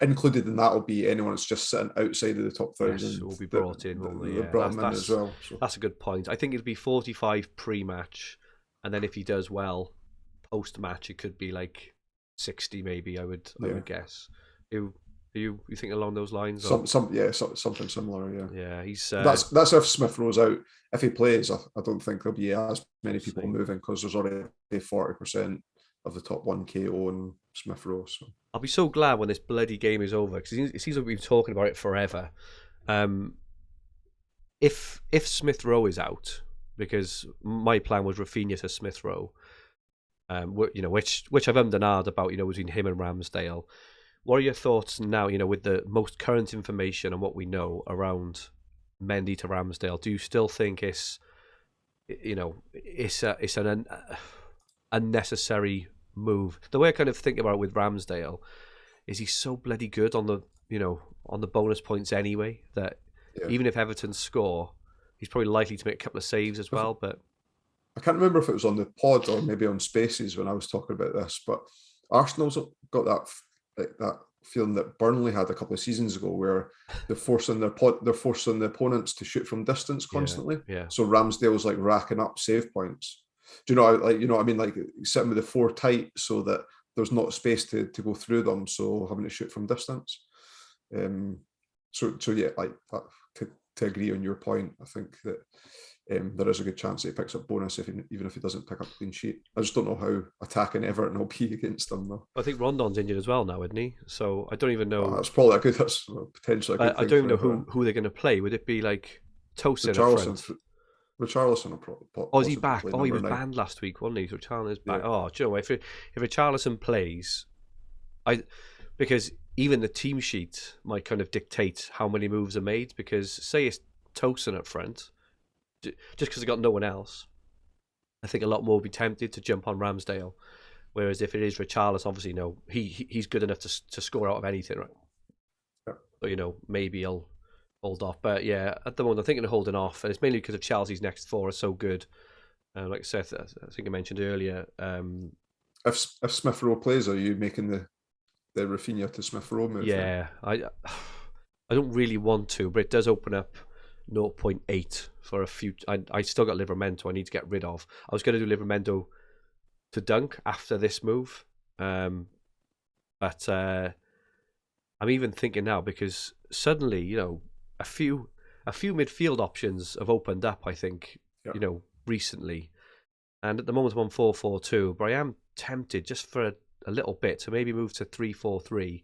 included in that will be anyone that's just sitting outside of the top Yes, 1,000 will be that brought in, won't they? they Yeah, brought him in as well. So that's a good point. I think it'll be 45 pre-match, and then if he does well post-match, it could be like 60 maybe. I yeah, would guess. You think along those lines? Or something similar. Yeah, yeah, he's that's if Smith Rowe's out. If he plays, I don't think there'll be as many we'll people see. moving because there's already 40% of the top 1K own Smith Rowe. So I'll be so glad when this bloody game is over because it seems like we've been talking about it forever. Um, if Smith Rowe is out, because my plan was Rafinha to Smith Rowe, which I've ummed and ahed about, between him and Ramsdale. What are your thoughts now? With the most current information and what we know around Mendy to Ramsdale, do you still think it's an unnecessary move? The way I kind of think about it with Ramsdale is he's so bloody good on the bonus points anyway that yeah, even if Everton score, he's probably likely to make a couple of saves as well. But I can't remember if it was on the pod or maybe on Spaces when I was talking about this, but Arsenal's got that feeling that Burnley had a couple of seasons ago, where they're forcing the opponents to shoot from distance constantly. yeah, So Ramsdale's like racking up save points. Do you know, like, what I mean, like sitting with the four tight so that there's not space to go through them, so having to shoot from distance. So yeah, like to agree on your point, I think that there is a good chance that he picks up bonus even if he doesn't pick up clean sheet. I just don't know how attacking Everton will be against them though. I think Rondon's injured as well now, isn't he? So I don't even know. That's potentially a good I thing don't for even know everyone. who they're going to play. Would it be like Tosin up Richarlison, front? Richarlison will Oh, is he possibly back? play Oh, he number was 9. banned last week, wasn't he? So Richarlison is back. Yeah, Oh, do you know, if Richarlison plays, because even the team sheet might kind of dictate how many moves are made. Because say it's Tosin up front, just because they got no one else, I think a lot more will be tempted to jump on Ramsdale. Whereas if it is Richarlison, obviously, he's good enough to score out of anything, right? yeah. But maybe he'll hold off. But yeah, at the moment, I'm thinking of holding off, and it's mainly because of Chelsea's next four are so good. Like I said, I think I mentioned earlier. If Smith Rowe plays, are you making the Rafinha to Smith Rowe move then? Yeah, I don't really want to, but it does open up 0.8 for a few. I still got Livramento I need to get rid of. I was going to do Livramento to Dunk after this move, but I'm even thinking now because suddenly a few midfield options have opened up. I think Yeah. Recently, and at the moment I'm on 4-4-2, but I am tempted just for a little bit to maybe move to 3-4-3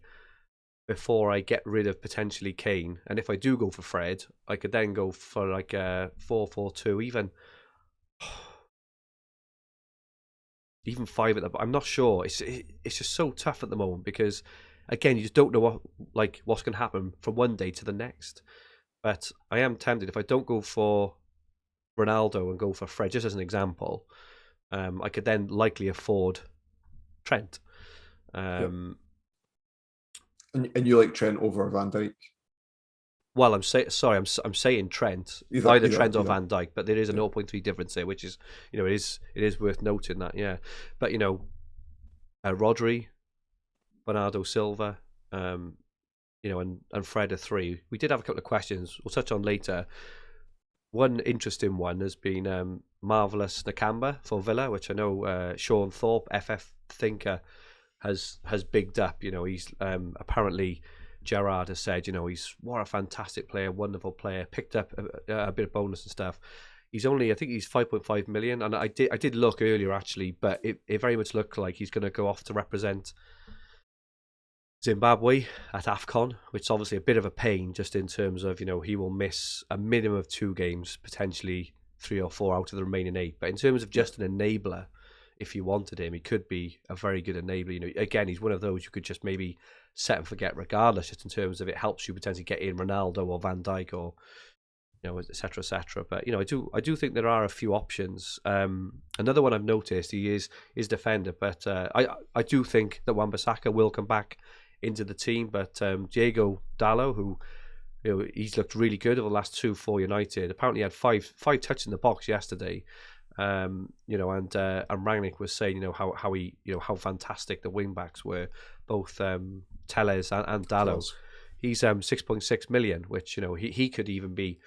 before I get rid of potentially Kane. And if I do go for Fred, I could then go for like a 4-4-2, even 5 at the. I'm not sure. It's just so tough at the moment because again you just don't know what's going to happen from one day to the next. But I am tempted if I don't go for Ronaldo and go for Fred, just as an example. I could then likely afford Trent. And you like Trent over Van Dijk? Well, I'm saying Trent, either Trent or Van Dijk, but there is a 0.3 difference there, which is it is worth noting that, yeah. But Rodri, Bernardo Silva, and Fred are 3. We did have a couple of questions we'll touch on later. One interesting one has been Marvelous Nakamba for Villa, which I know Sean Thorpe, FF Thinker, has bigged up. He's apparently Gerrard has said, he's what a fantastic player, wonderful player, picked up a bit of bonus and stuff. He's only, I think he's 5.5 million, and I did look earlier actually, but it very much looked like he's going to go off to represent Zimbabwe at AFCON, which is obviously a bit of a pain just in terms of, he will miss a minimum of 2 games, potentially 3 or 4 out of the remaining 8. But in terms of just an enabler, if you wanted him, he could be a very good enabler. Again, he's one of those you could just maybe set and forget regardless, just in terms of it helps you potentially get in Ronaldo or Van Dijk or, et cetera, et cetera. But, I do think there are a few options. Another one I've noticed, he is defender, but I do think that Wan-Bissaka will come back into the team, but Diego Dallo, who he's looked really good over the last 2 for United. Apparently, he had five touches in the box yesterday, And Rangnick was saying, how he, how fantastic the wing backs were, both Telles and Dallo. He's 6.6 million, which he could even be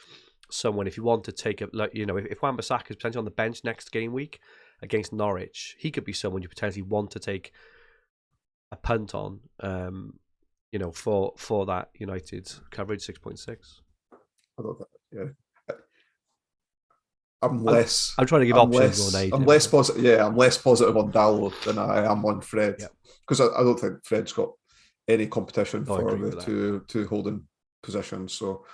someone if you want to take a if Wan-Bissaka is potentially on the bench next game week against Norwich, he could be someone you potentially want to take a punt on. For that United coverage 6.6. I don't think, yeah. I'm trying to give options more than I'm less positive. Yeah, I'm less positive on Dallo than I am on Fred, because I don't think Fred's got any competition for the two holding positions. So,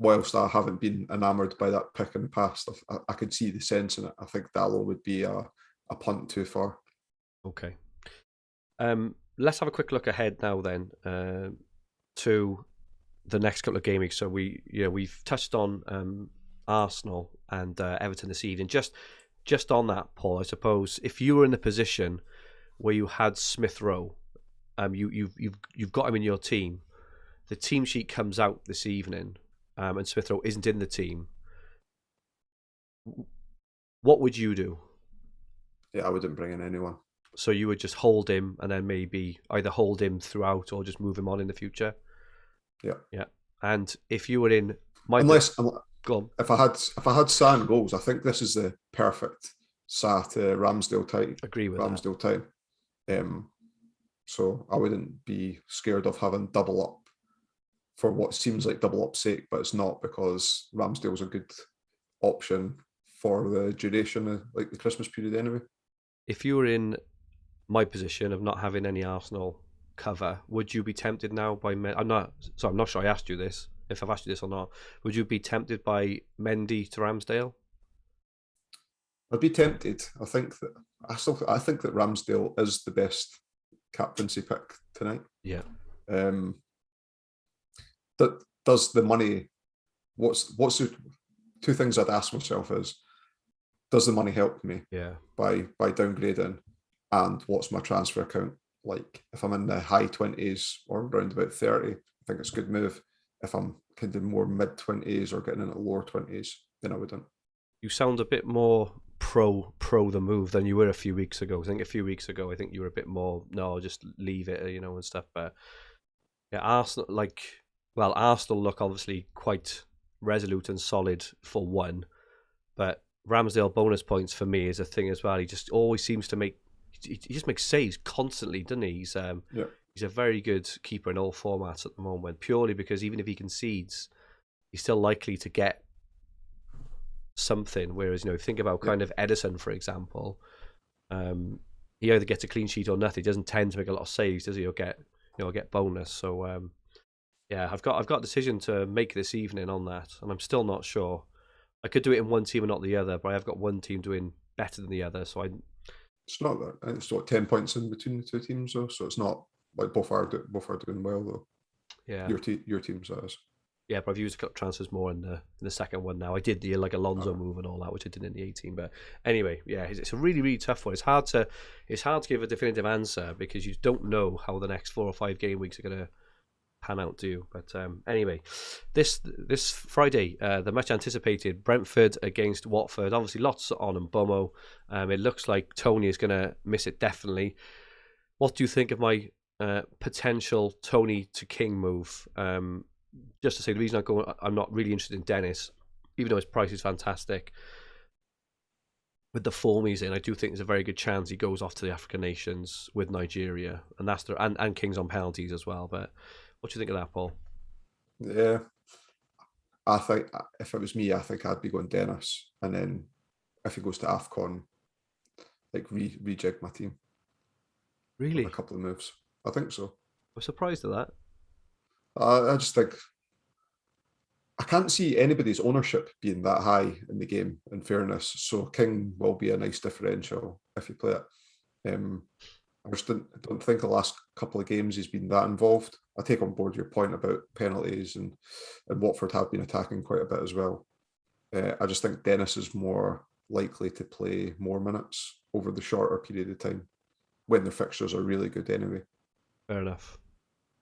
whilst I haven't been enamoured by that pick in the past, I could see the sense in it. I think Dallo would be a punt too far. Okay. Let's have a quick look ahead now then to the next couple of game weeks. So we've touched on Arsenal and Everton this evening. Just on that, Paul, I suppose if you were in the position where you had Smith Rowe, you've got him in your team. The team sheet comes out this evening, and Smith Rowe isn't in the team. What would you do? Yeah, I wouldn't bring in anyone. So you would just hold him and then maybe either hold him throughout or just move him on in the future? Yeah. And if you were in if I had San goals, I think this is the perfect Sa to Ramsdale time. Agree with Ramsdale time. So I wouldn't be scared of having double up for what seems like double up sake, but it's not, because Ramsdale's a good option for the duration of like the Christmas period anyway. If you were in my position of not having any Arsenal cover, would you be tempted now by I'm not sure I asked you this, if I've asked you this or not. Would you be tempted by Mendy to Ramsdale? I'd be tempted. I think that Ramsdale is the best captaincy pick tonight. Yeah. That does the money. What's the two things I'd ask myself is, does the money help me? Yeah. By downgrading, and what's my transfer account like? If I'm in the high 20s or around about 30, I think it's a good move. If I'm kind of more mid 20s or getting into lower 20s, then I wouldn't. You sound a bit more pro the move than you were a few weeks ago. I think you were a bit more, no, just leave it, and stuff. But yeah, Arsenal look obviously quite resolute and solid for one, but Ramsdale bonus points for me is a thing as well. He just always seems to he just makes saves constantly, doesn't he? He's a very good keeper in all formats at the moment, purely because even if he concedes, he's still likely to get something. Whereas, think about kind of Edison, for example. He either gets a clean sheet or nothing. He doesn't tend to make a lot of saves, does he? Or get bonus. So I've got a decision to make this evening on that, and I'm still not sure. I could do it in one team and not the other, but I've got one team doing better than the other. So it's not that. It's 10 points in between the two teams, though. So it's not like both are doing well, though. Yeah. Your team says. Yeah, but I've used transfers more in the second one now. I did the Alonso move and all that, which I did in the 18. But anyway, yeah, it's a really, really tough one. It's hard to give a definitive answer because you don't know how the next 4 or 5 game weeks are going to pan out, do you? But anyway, this Friday, the much anticipated Brentford against Watford. Obviously, lots on in Bomo. It looks like Tony is going to miss it definitely. What do you think of my potential Tony to King move? Just to say, the reason I'm not really interested in Dennis, even though his price is fantastic. With the form he's in, I do think there's a very good chance he goes off to the African nations with Nigeria, and and King's on penalties as well. But what do you think of that, Paul? Yeah, I think if it was me, I think I'd be going Dennis, and then if he goes to AFCON, like rejig my team. Really? With a couple of moves. I think so. I'm surprised at that. I just think I can't see anybody's ownership being that high in the game, in fairness. So King will be a nice differential if you play it. I just don't think the last couple of games he's been that involved. I take on board your point about penalties, and Watford have been attacking quite a bit as well. I just think Dennis is more likely to play more minutes over the shorter period of time when the fixtures are really good anyway. Fair enough.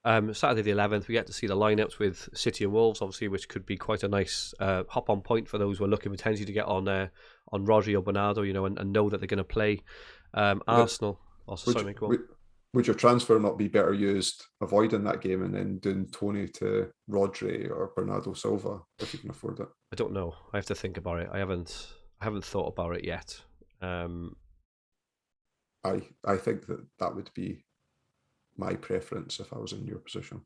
Saturday the 11th, we get to see the lineups with City and Wolves, obviously, which could be quite a nice hop-on point for those who are looking potentially to get on Rodri or Bernardo, and know that they're going to play. Arsenal. Would your transfer not be better used avoiding that game and then doing Tony to Rodri or Bernardo Silva if you can afford it? I don't know. I have to think about it. I haven't thought about it yet. I think that would be my preference if I was in your position.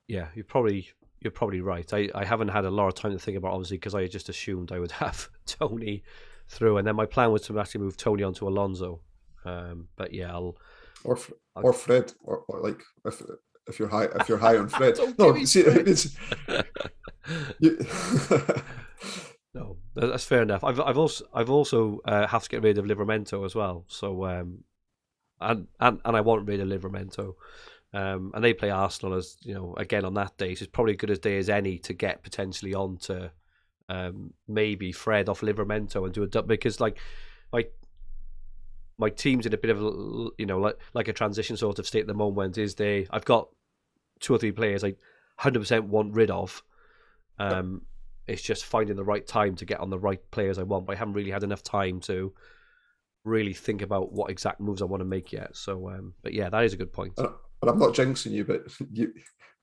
Yeah, you're probably right. I haven't had a lot of time to think about it, obviously, because I just assumed I would have Tony through, and then my plan was to actually move Tony onto Alonso. But yeah, or Fred, or like if you're high on Fred. No, see, it's no, that's fair enough. I've also have to get rid of Livramento as well. So and I want rid of Livramento. And they play Arsenal, as again on that day. So it's probably as good a day as any to get potentially on to maybe Fred off Livramento and do a double, because my team's in a bit of like a transition sort of state at the moment. I've got 2 or 3 players I 100% want rid of. It's just finding the right time to get on the right players I want, but I haven't really had enough time to really think about what exact moves I want to make yet. So, but yeah, that is a good point. But I'm not jinxing you, but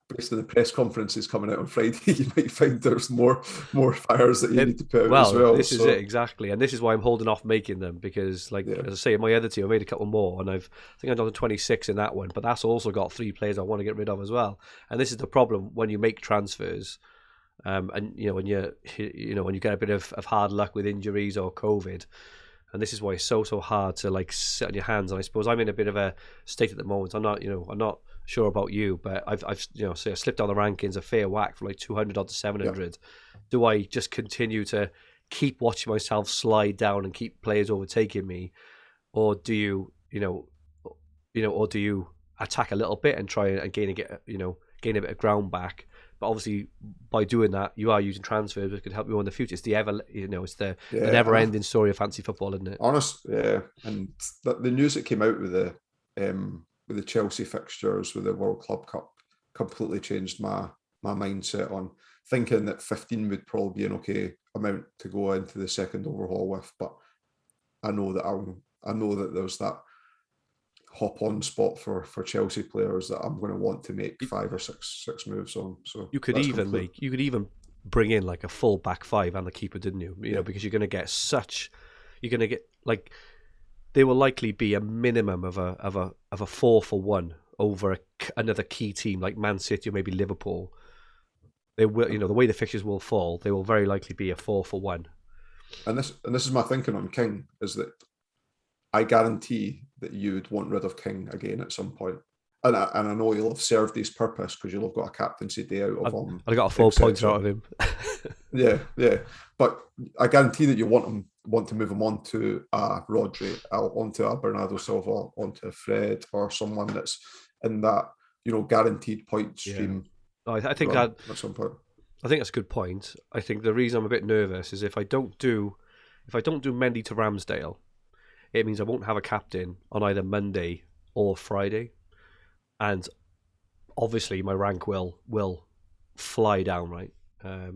based on the press conferences coming out on Friday, you might find there's more fires that you need to put out as well. This is it, exactly. And this is why I'm holding off making them, because as I say, in my other team, I made a couple more, and I think I've done 26 in that one, but that's also got 3 players I want to get rid of as well. And this is the problem when you make transfers, and when you get a bit of hard luck with injuries or COVID. And this is why it's so hard to sit on your hands. And I suppose I'm in a bit of a state at the moment. I'm not sure about you, but I've say I slipped down the rankings a fair whack from 200 odd to 700. Yeah. Do I just continue to keep watching myself slide down and keep players overtaking me, or do you attack a little bit and try and gain a bit of ground back? But obviously, by doing that, you are using transfers which could help you in the future. It's the never-ending story of fantasy football, isn't it? Yeah. And the news that came out with the Chelsea fixtures, with the World Club Cup, completely changed my mindset on thinking that 15 would probably be an okay amount to go into the second overhaul with. But I know that there's that hop on spot for Chelsea players that I'm going to want to make 5 or 6 moves on. So you could even bring in a full back 5 and the keeper, didn't you? Because you're going to get there will likely be a minimum of a 4-for-1 over another key team like Man City or maybe Liverpool. They will, the way the fixtures will fall, they will very likely be a 4-for-1. And this is my thinking on King, is that I guarantee that you would want rid of King again at some point. And I know you'll have served his purpose because you'll have got a captaincy day out of him. I got a 4 points out of him. Yeah. But I guarantee that you want to move him on to Rodri, onto a Bernardo Silva, onto Fred, or someone that's in that guaranteed point stream. Yeah. I think that at some point. I think that's a good point. I think the reason I'm a bit nervous is if I don't do Mendy to Ramsdale, it means I won't have a captain on either Monday or Friday. And obviously my rank will fly down, right?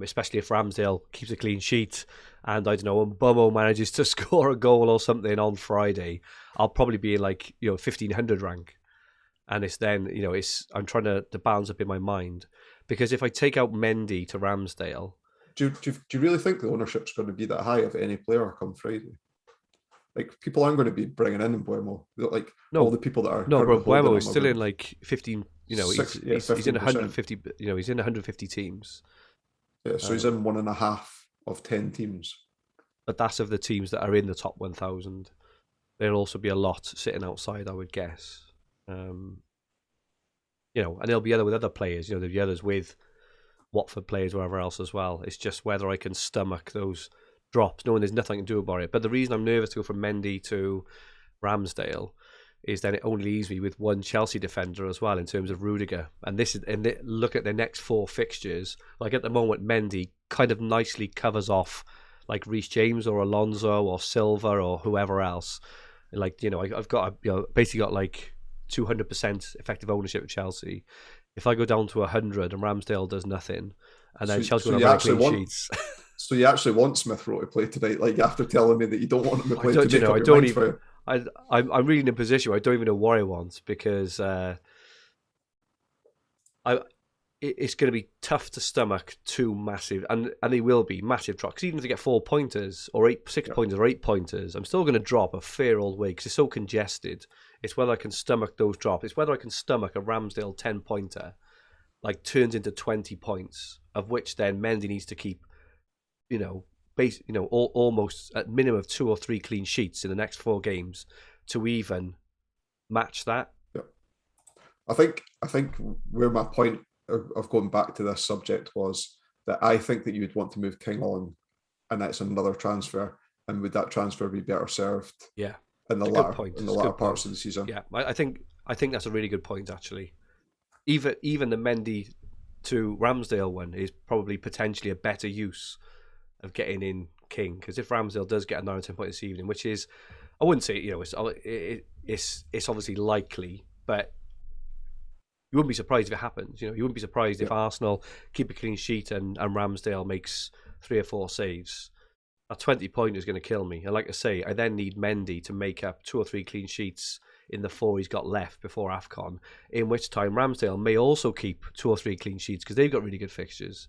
Especially if Ramsdale keeps a clean sheet and, I don't know, Bowen manages to score a goal or something on Friday, I'll probably be in 1,500 rank. And it's then, I'm trying to balance up in my mind. Because if I take out Mendy to Ramsdale... Do you really think the ownership's going to be that high of any player come Friday? People aren't going to be bringing in Mbeumo. All the people that are... No, bro, Mbeumo is still in 15... he's in 150... he's in 150 teams. Yeah, so he's in 1.5 of 10 teams. But that's of the teams that are in the top 1,000. There'll also be a lot sitting outside, I would guess. And there'll be with other players. There'll be others with Watford players, wherever else as well. It's just whether I can stomach those drops, knowing there's nothing to do about it. But the reason I'm nervous to go from Mendy to Ramsdale is then it only leaves me with one Chelsea defender as well in terms of Rudiger. And look at their next 4 fixtures. At the moment, Mendy kind of nicely covers off Reece James or Alonso or Silva or whoever else. I've got basically got 200% effective ownership of Chelsea. If I go down to 100 and Ramsdale does nothing, and then Chelsea will have clean sheets. So you actually want Smith Rowe to play tonight, like after telling me that you don't want him to play to make up your mind for you? I'm really in a position where I don't even know what I want, because it's going to be tough to stomach two massive, and they will be massive drops. Even if they get 4 pointers or 6 pointers or 8 pointers, I'm still going to drop a fair old way because it's so congested. It's whether I can stomach those drops. It's whether I can stomach a Ramsdale 10-pointer, like turns into 20 points, of which then Mendy needs to keep, almost at minimum of 2 or 3 clean sheets in the next 4 games to even match that. Yeah. I think where my point of going back to this subject was that I think that you would want to move King on, and that's another transfer. And would that transfer be better served? Yeah, in the latter parts of the season? Yeah, I think that's a really good point, actually. Even the Mendy to Ramsdale one is probably potentially a better use of getting in King, because if Ramsdale does get a 9 or 10 point this evening, which is, I wouldn't say it's obviously likely, but you wouldn't be surprised if it happens. You wouldn't be surprised if Arsenal keep a clean sheet and Ramsdale makes 3 or 4 saves. A 20-point is going to kill me. And like I say, I then need Mendy to make up 2 or 3 clean sheets in the 4 he's got left before AFCON, in which time Ramsdale may also keep 2 or 3 clean sheets because they've got really good fixtures.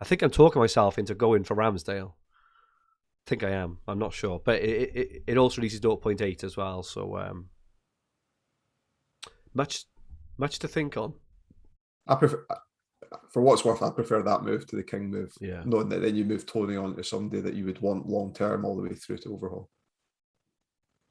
I think I'm talking myself into going for Ramsdale. I think I am. I'm not sure. But it also releases 0.8 as well. So much to think on. I prefer, for what it's worth, I prefer that move to the King move. Yeah. Knowing that then you move Tony on to somebody that you would want long term all the way through to overhaul.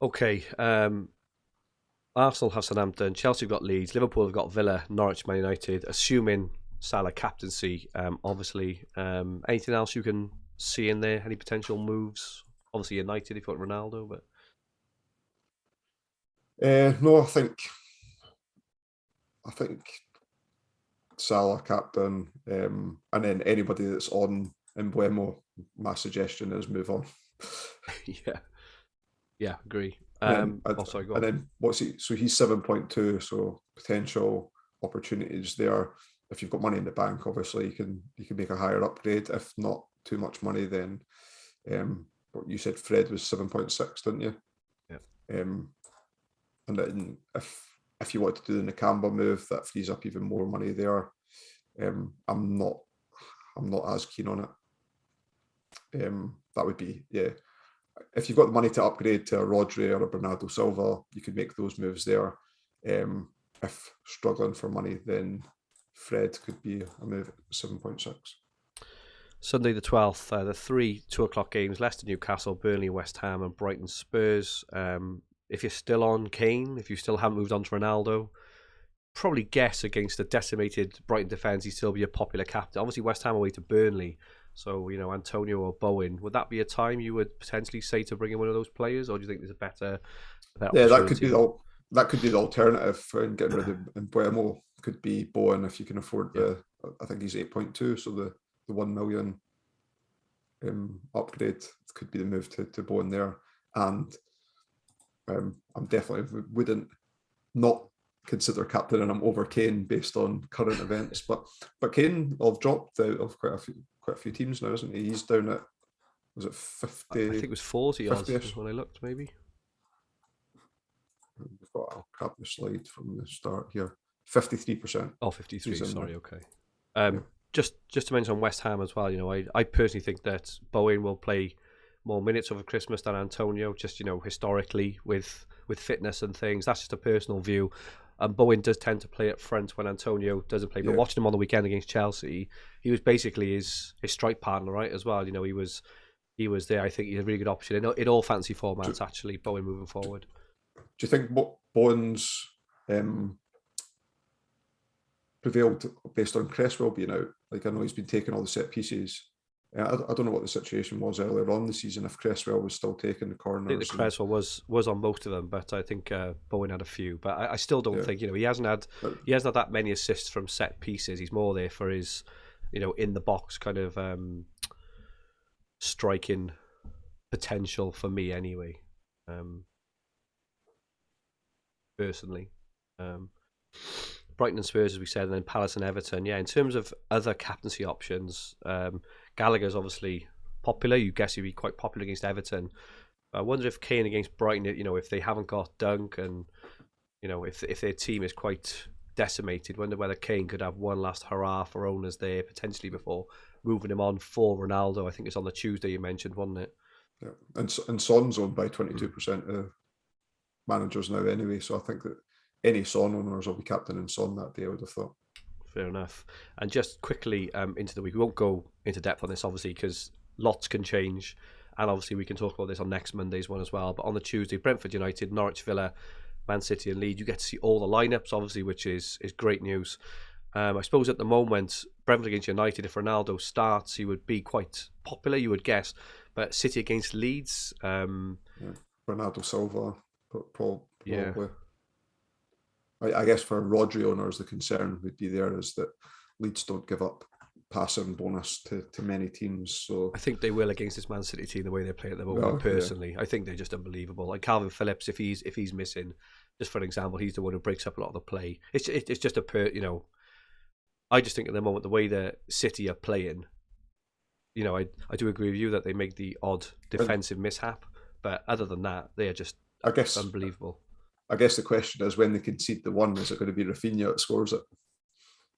Okay. Arsenal have Southampton, Chelsea have got Leeds, Liverpool have got Villa, Norwich, Man United, assuming Salah captaincy, obviously. Anything else you can see in there? Any potential moves? Obviously United if you've got Ronaldo, but... No, I think Salah captain, and then anybody that's on Embuemo, my suggestion is move on. Yeah, agree. Sorry, go on. And then what's he? So he's 7.2. So potential opportunities there. If you've got money in the bank, obviously you can make a higher upgrade. If not too much money, then what you said, Fred was 7.6, didn't you? Yeah. And then if you want to do the Nakamba move, that frees up even more money there. I'm not as keen on it. That would be, if you've got the money to upgrade to a Rodri or a Bernardo Silva, you could make those moves there. If struggling for money, then Fred could be a move at 7.6. Sunday the 12th, the 3 2:00 games: Leicester, Newcastle, Burnley, West Ham, and Brighton, Spurs. If you're still on Kane, if you still haven't moved on to Ronaldo, probably guess against the decimated Brighton defence, he'd still be a popular captain. Obviously, West Ham away to Burnley, so Antonio or Bowen. Would that be a time you would potentially say to bring in one of those players, or do you think there's a better? Yeah, that could be the alternative for getting rid of Embuemo. Could be Bowen if you can afford I think he's 8.2, so the 1 million upgrade could be the move to Bowen there. And I'm definitely wouldn't not consider captaining him over Kane based on current events. But Kane have dropped out of quite a few teams now, isn't he? He's down at, was it 50? I think it was 40 odds when I looked, maybe. I'll grab the slide from the start here. 53%. Oh, 53. Sorry, okay. Just to mention on West Ham as well, I personally think that Bowen will play more minutes over Christmas than Antonio, just historically with fitness and things. That's just a personal view. And Bowen does tend to play up front when Antonio doesn't play. But watching him on the weekend against Chelsea, he was basically his strike partner, right, as well. He was there. I think he's a really good option in all fancy formats, actually, Bowen moving forward. Do you think Bowen's prevailed based on Cresswell being out? Like, I know he's been taking all the set pieces. I don't know what the situation was earlier on the season, if Cresswell was still taking the corners. I think the Cresswell was on most of them, but I think Bowen had a few. But I still don't think he hasn't had that many assists from set pieces. He's more there for his in the box kind of striking potential for me anyway. Personally, Brighton and Spurs, as we said, and then Palace and Everton. Yeah, in terms of other captaincy options, Gallagher's obviously popular. You guess he'd be quite popular against Everton. I wonder if Kane against Brighton, if they haven't got Dunk and, if their team is quite decimated, wonder whether Kane could have one last hurrah for owners there, potentially before moving him on for Ronaldo. I think it's on the Tuesday you mentioned, wasn't it? Yeah, and Son's owned by 22% of managers now anyway, so I think that any Son owners will be captaining Son that day, I would have thought. Fair enough. And just quickly into the week, we won't go into depth on this, obviously, because lots can change. And obviously, we can talk about this on next Monday's one as well. But on the Tuesday, Brentford United, Norwich Villa, Man City and Leeds, you get to see all the lineups, obviously, which is great news. I suppose at the moment, Brentford against United, if Ronaldo starts, he would be quite popular, you would guess. But City against Leeds... Bernardo Silva, Paul, yeah. probably. I guess for Rodri owners, the concern would be there is that Leeds don't give up passing bonus to many teams. So I think they will against this Man City team, the way they play at the moment. Personally, I think they're just unbelievable. Like Calvin Phillips, if he's missing, just for an example, he's the one who breaks up a lot of the play. It's just I just think at the moment the way that City are playing, I do agree with you that they make the odd defensive mishap, but other than that, they are just unbelievable. I guess the question is, when they concede the one, is it going to be Rafinha that scores it?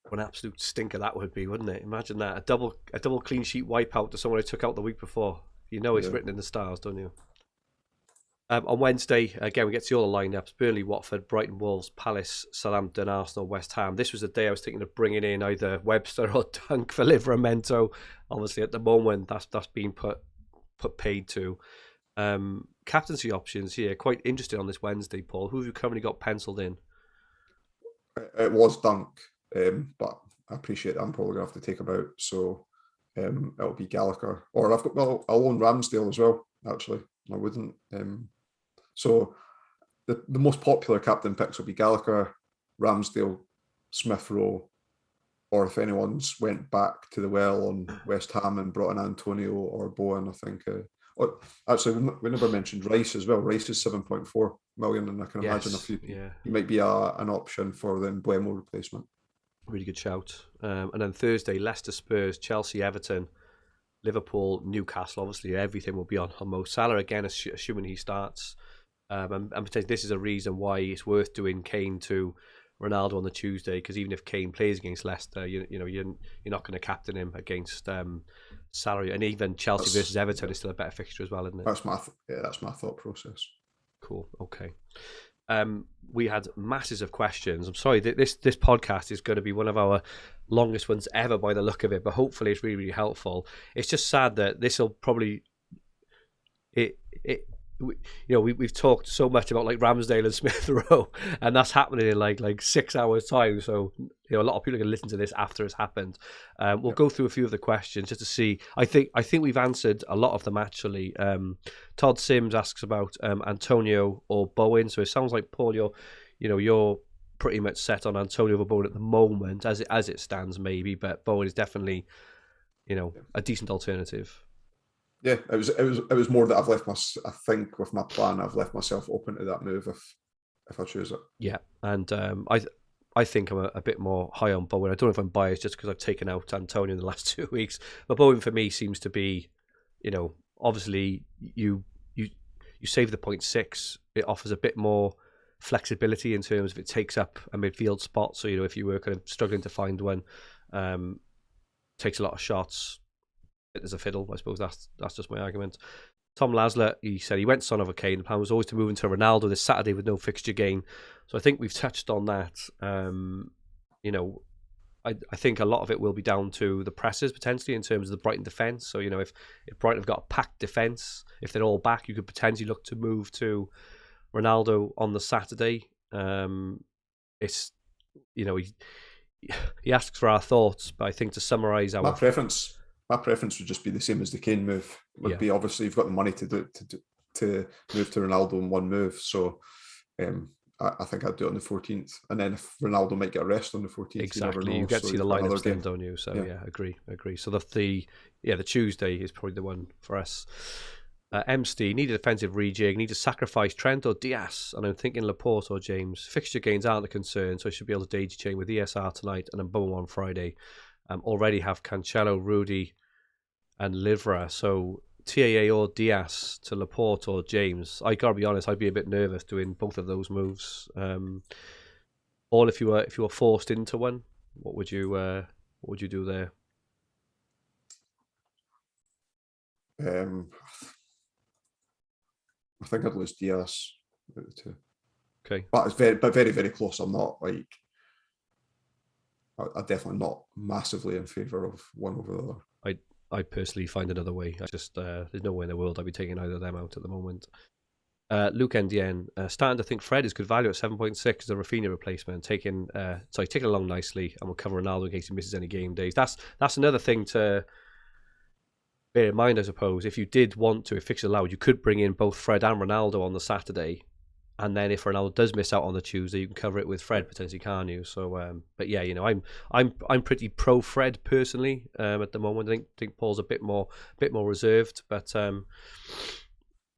What an absolute stinker that would be, wouldn't it? Imagine that, a double clean sheet wipeout to someone who took out the week before. It's written in the stars, don't you? On Wednesday, again, we get to see all the lineups: Burnley, Watford, Brighton, Wolves, Palace, Southampton, Arsenal, West Ham. This was the day I was thinking of bringing in either Webster or Dunk for Livramento. Obviously, at the moment, that's being put paid to. Captaincy options here, quite interesting on this Wednesday, Paul. Who have you currently got penciled in? It was Dunk, but I appreciate that I'm probably going to have to take him out. So it'll be Gallagher. Or I'll own Ramsdale as well, actually. I wouldn't. So the most popular captain picks will be Gallagher, Ramsdale, Smith Rowe, or if anyone's went back to the well on West Ham and brought in Antonio or Bowen, I think. Actually, we never mentioned Rice as well. Rice is 7.4 million, and I can imagine he might be an option for the Mbeumo replacement. Really good shout. And then Thursday, Leicester, Spurs, Chelsea, Everton, Liverpool, Newcastle. Obviously, everything will be on Mo Salah again, assuming he starts. And potentially this is a reason why it's worth doing Kane to Ronaldo on the Tuesday, because even if Kane plays against Leicester, you're not going to captain him against Salah, and even Chelsea versus Everton is still a better fixture as well, isn't it? That's my thought process. Cool. Okay. We had masses of questions. I'm sorry, this podcast is going to be one of our longest ones ever by the look of it, but hopefully it's really, really helpful. It's just sad that this will probably we've talked so much about like Ramsdale and Smith Rowe, and that's happening in like 6 hours time. So a lot of people are going to listen to this after it's happened. We'll go through a few of the questions just to see. I think we've answered a lot of them actually. Todd Sims asks about Antonio or Bowen. So it sounds like, Paul, you're pretty much set on Antonio over Bowen at the moment, as it stands, maybe. But Bowen is definitely, a decent alternative. Yeah, it was more that I think with my plan, I've left myself open to that move if I choose it. Yeah, and I think I'm a bit more high on Bowen. I don't know if I'm biased just because I've taken out Antonio in the last 2 weeks, but Bowen for me seems to be, obviously you save the 0.6. It offers a bit more flexibility in terms of it takes up a midfield spot. So if you were kind of struggling to find one, takes a lot of shots. As a fiddle, I suppose that's just my argument. Tom Lasler, he said he went Son over Kane. The plan was always to move into Ronaldo this Saturday with no fixture gain. So I think we've touched on that. I think a lot of it will be down to the presses potentially in terms of the Brighton defence. So if Brighton have got a packed defence, if they're all back, you could potentially look to move to Ronaldo on the Saturday. It's he asks for our thoughts, but I think to summarise our My preference would just be the same as the Kane move. Would be obviously you've got the money to move to Ronaldo in one move. So I think I'd do it on the 14th, and then if Ronaldo might get a rest on the 14th, exactly, you get to see the lineups then, don't you? So yeah, agree. So the Tuesday is probably the one for us. Emstey, need a defensive rejig, need to sacrifice Trent or Diaz, and I'm thinking Laporte or James. Fixture gains aren't a concern, so I should be able to daisy chain with ESR tonight and then Bowen on Friday. Already have Cancelo, Rudy, and Livra, so TAA or Diaz to Laporte or James. I gotta be honest, I'd be a bit nervous doing both of those moves. Or if you were forced into one, what would you do there? I think I'd lose Diaz out of the two. Okay, But it's very, very close. I'm not like, I'm definitely not massively in favour of one over the other. I personally find another way. I just there's no way in the world I'd be taking either of them out at the moment. Luke NDN, starting to think Fred is good value at 7.6 as a Rafinha replacement, taking along nicely, and will cover Ronaldo in case he misses any game days. That's another thing to bear in mind, I suppose. If you did want to, if fixtures allowed, you could bring in both Fred and Ronaldo on the Saturday, and then if Ronaldo does miss out on the Tuesday, you can cover it with Fred potentially, can't you? So, but yeah, I'm pretty pro Fred personally at the moment. I think Paul's a bit more reserved, but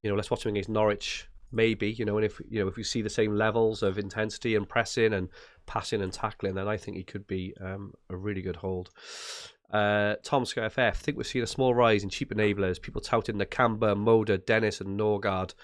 let's watch him against Norwich, maybe. And if we see the same levels of intensity and pressing and passing and tackling, then I think he could be a really good hold. Tom Scott FF, I think we've seen a small rise in cheap enablers. People touting Nakamba, Moda, Dennis, and Norgard.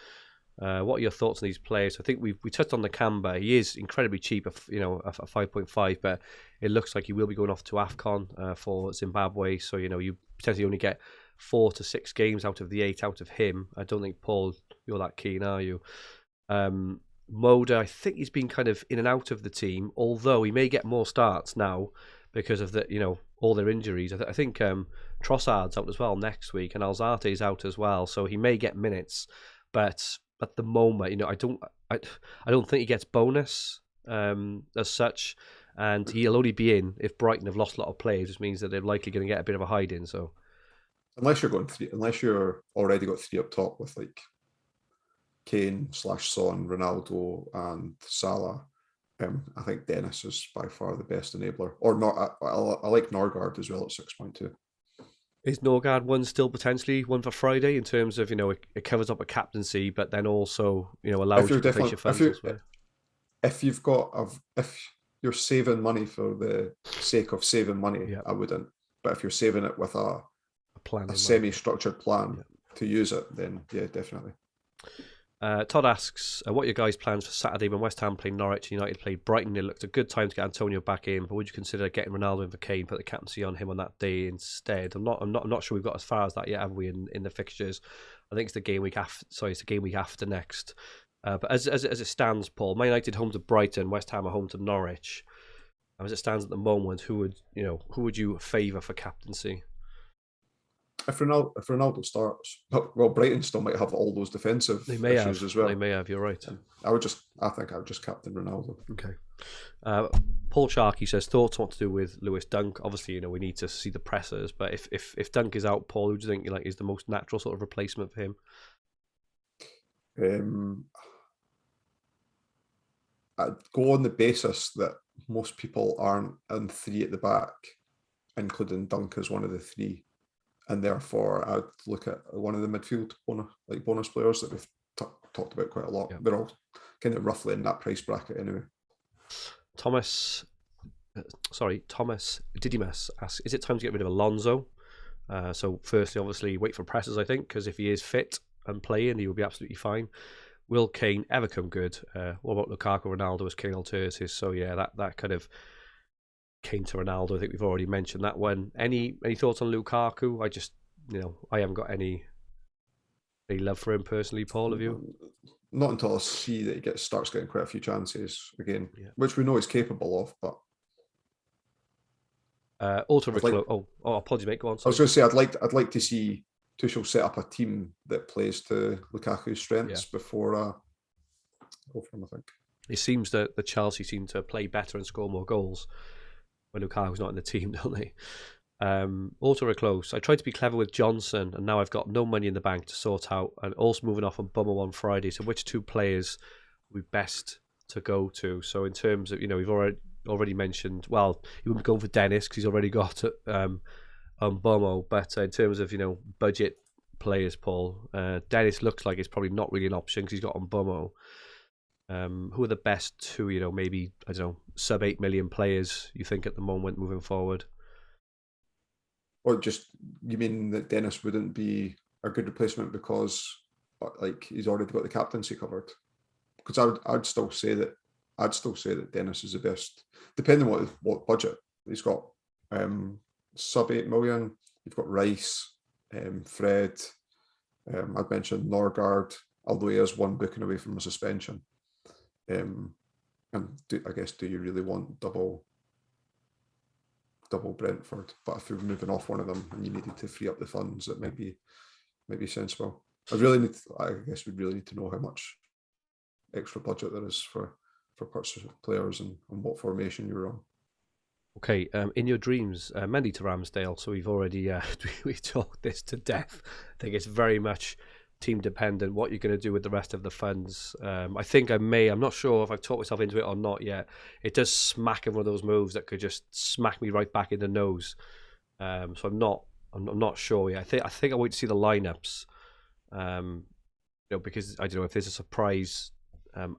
What are your thoughts on these players? I think we touched on Nakamba. He is incredibly cheap, a 5.5, but it looks like he will be going off to AFCON for Zimbabwe. So you potentially only get 4 to 6 games out of the 8 out of him. I don't think, Paul, you're that keen, are you? Moda, I think he's been kind of in and out of the team, although he may get more starts now because of all their injuries. I think Trossard's out as well next week, and Alzate's out as well, so he may get minutes. But at the moment, I don't think he gets bonus as such, and he'll only be in if Brighton have lost a lot of players, which means that they're likely going to get a bit of a hide-in. So unless you're already got 3 up top with like Kane / Son, Ronaldo, and Salah, I think Dennis is by far the best enabler. Or not? I like Norgard as well at 6.2. Is Norgard one still potentially one for Friday in terms of it covers up a captaincy, but then also allows you to place your funds elsewhere? If you're saving money for the sake of saving money, I wouldn't. But if you're saving it with a semi-structured plan to use it, then yeah, definitely. Todd asks, what are your guys' plans for Saturday when West Ham play Norwich and United play Brighton? It looked a good time to get Antonio back in, but would you consider getting Ronaldo in for Kane, put the captaincy on him on that day instead? I'm not sure we've got as far as that yet, have we? In the fixtures, I think it's the game week after. Sorry, it's the game week after next. But as it stands, Paul, Man United home to Brighton, West Ham are home to Norwich. As it stands at the moment, who would you favour for captaincy? If Ronaldo starts, well, Brighton still might have all those defensive issues as well. They may have. You're right. I think I would just captain Ronaldo. Okay. Paul Sharkey says thoughts on what to do with Lewis Dunk. Obviously, we need to see the pressers, but if Dunk is out, Paul, who do you think is the most natural sort of replacement for him? I'd go on the basis that most people aren't in 3 at the back, including Dunk as one of the 3. And therefore, I'd look at one of the midfield bonus players that we've talked about quite a lot. Yeah. They're all kind of roughly in that price bracket anyway. Thomas Didymus asks, is it time to get rid of Alonso? So firstly, obviously, wait for pressers, I think, because if he is fit and playing, he will be absolutely fine. Will Kane ever come good? What about Lukaku, Ronaldo as Kane alternatives? So yeah, that kind of Kane to Ronaldo, I think we've already mentioned that one. Any thoughts on Lukaku? I just, I haven't got any love for him personally. Paul, have you? Not until I see that he starts getting quite a few chances again, which we know he's capable of. But apologies, mate. Go on. Sorry. I was going to say I'd like to see Tuchel set up a team that plays to Lukaku's strengths before go for him. I think it seems that the Chelsea seem to play better and score more goals when Lukaku's not in the team, don't they? Auto-reclose. I tried to be clever with Johnson, and now I've got no money in the bank to sort out, and also moving off on Bummer on Friday. So which 2 players would be best to go to? So in terms of, we've already mentioned, well, he wouldn't be going for Dennis because he's already got Bummer, but in terms of, budget players, Paul. Dennis looks like it's probably not really an option because he's got Mbomo. Who are the best two, maybe, I don't know, sub 8 million players you think at the moment moving forward? Or just, you mean that Dennis wouldn't be a good replacement because he's already got the captaincy covered? Because I'd still say that Dennis is the best, depending on what budget he's got. Sub 8 million, you've got Rice, Fred. I'd mentioned Norgard, although he is one booking away from a suspension. And do you really want double Brentford? But if you're moving off one of them and you needed to free up the funds, it might be sensible. I guess we'd really need to know how much extra budget there is for purchase of players and what formation you're on. Okay, in your dreams, Mendy to Ramsdale. So we've already we talked this to death. I think it's very much team dependent. What you're going to do with the rest of the funds. I think I'm not sure if I've talked myself into it or not yet. It does smack of one of those moves that could just smack me right back in the nose. So I'm not sure yet. I think I wait to see the lineups. Because I don't know if there's a surprise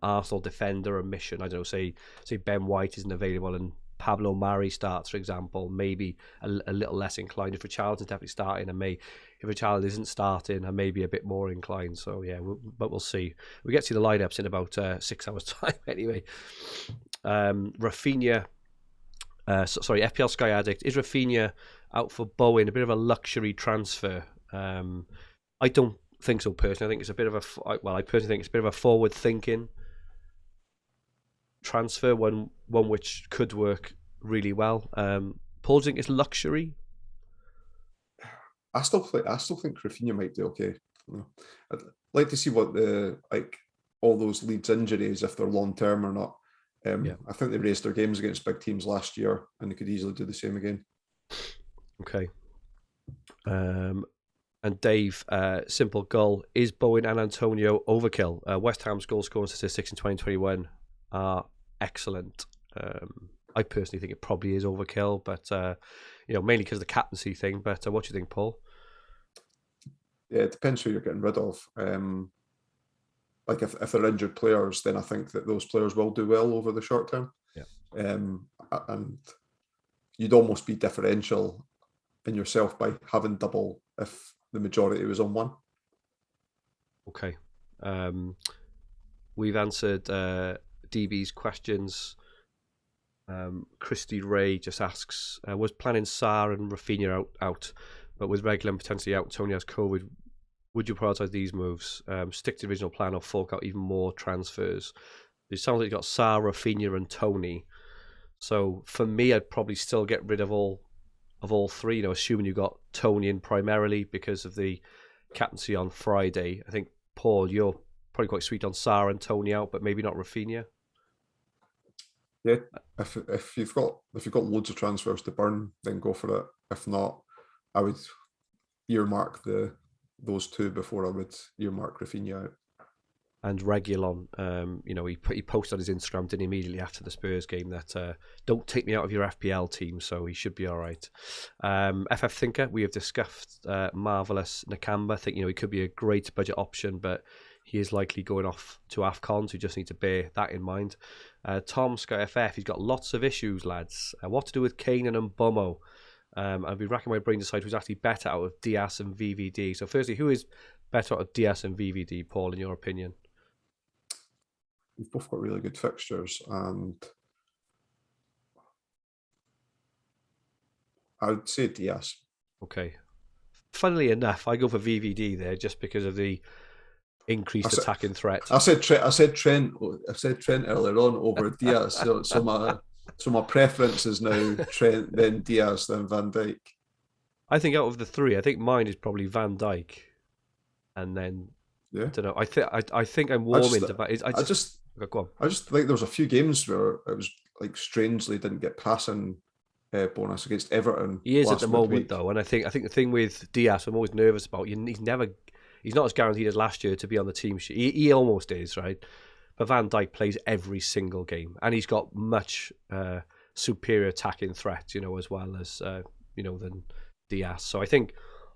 Arsenal defender omission. I don't know, say Ben White isn't available and Pablo Mari starts, for example, maybe a little less inclined. If Richarlison's definitely starting, if Richarlison isn't starting, I may be a bit more inclined. So yeah, but we'll see. We get to see the lineups in about 6 hours time anyway. Rafinha, FPL Sky Addict, is Rafinha out for Bowen? A bit of a luxury transfer. I don't think so personally. I think it's a bit of I personally think it's a bit of a forward thinking transfer, one which could work really well. Paul, do you think it's luxury? I still think Rafinha might do okay. I'd like to see what all those Leeds injuries, if they're long term or not. I think they raised their games against big teams last year, and they could easily do the same again. Okay. And Dave, simple goal: is Bowen and Antonio overkill? West Ham's goal scoring statistics in 2021 are excellent. I personally think it probably is overkill, but mainly because of the captaincy thing. But what do you think, Paul? Yeah, it depends who you're getting rid of. If they're injured players, then I think that those players will do well over the short term. Yeah. And you'd almost be differential in yourself by having double if the majority was on one. Okay. We've answered DB's questions. Christy Ray just asks, was planning Sarr and Rafinha out, but with Regular potentially out, Tony has COVID. Would you prioritise these moves? Stick to the original plan or fork out even more transfers? It sounds like you've got Sarr, Rafinha and Tony. So for me, I'd probably still get rid of all three, assuming you got Tony in primarily because of the captaincy on Friday. I think, Paul, you're probably quite sweet on Sarr and Tony out, but maybe not Rafinha. Yeah, if you've got loads of transfers to burn, then go for it. If not, I would earmark those two before I would earmark Rafinha out. And Regulon, he posted on his Instagram, didn't he, immediately after the Spurs game that don't take me out of your FPL team, so he should be all right. FF Thinker, we have discussed Marvelous Nakamba. I think he could be a great budget option, but he is likely going off to AFCON, so you just need to bear that in mind. Tom Sky FF, he's got lots of issues, lads. What to do with Kane and Mbomo? I've been racking my brain to decide who's actually better out of Diaz and VVD. So firstly, who is better out of Diaz and VVD, Paul, in your opinion? We've both got really good fixtures, and I would say Diaz. Okay. Funnily enough, I go for VVD there just because of the increased attacking threat. I said Trent earlier on over Diaz. So my preference is now Trent, then Diaz, then Van Dijk. I think out of the three, I think mine is probably Van Dijk, and then I don't know. I think I'm warming to that. I just think there was a few games where it was like strangely didn't get passing bonus against Everton. He is at the moment though, and I think the thing with Diaz, I'm always nervous about. He's not as guaranteed as last year to be on the team sheet. He almost is, right? But Van Dijk plays every single game, and he's got much superior attacking threat, as well as than Diaz. So I think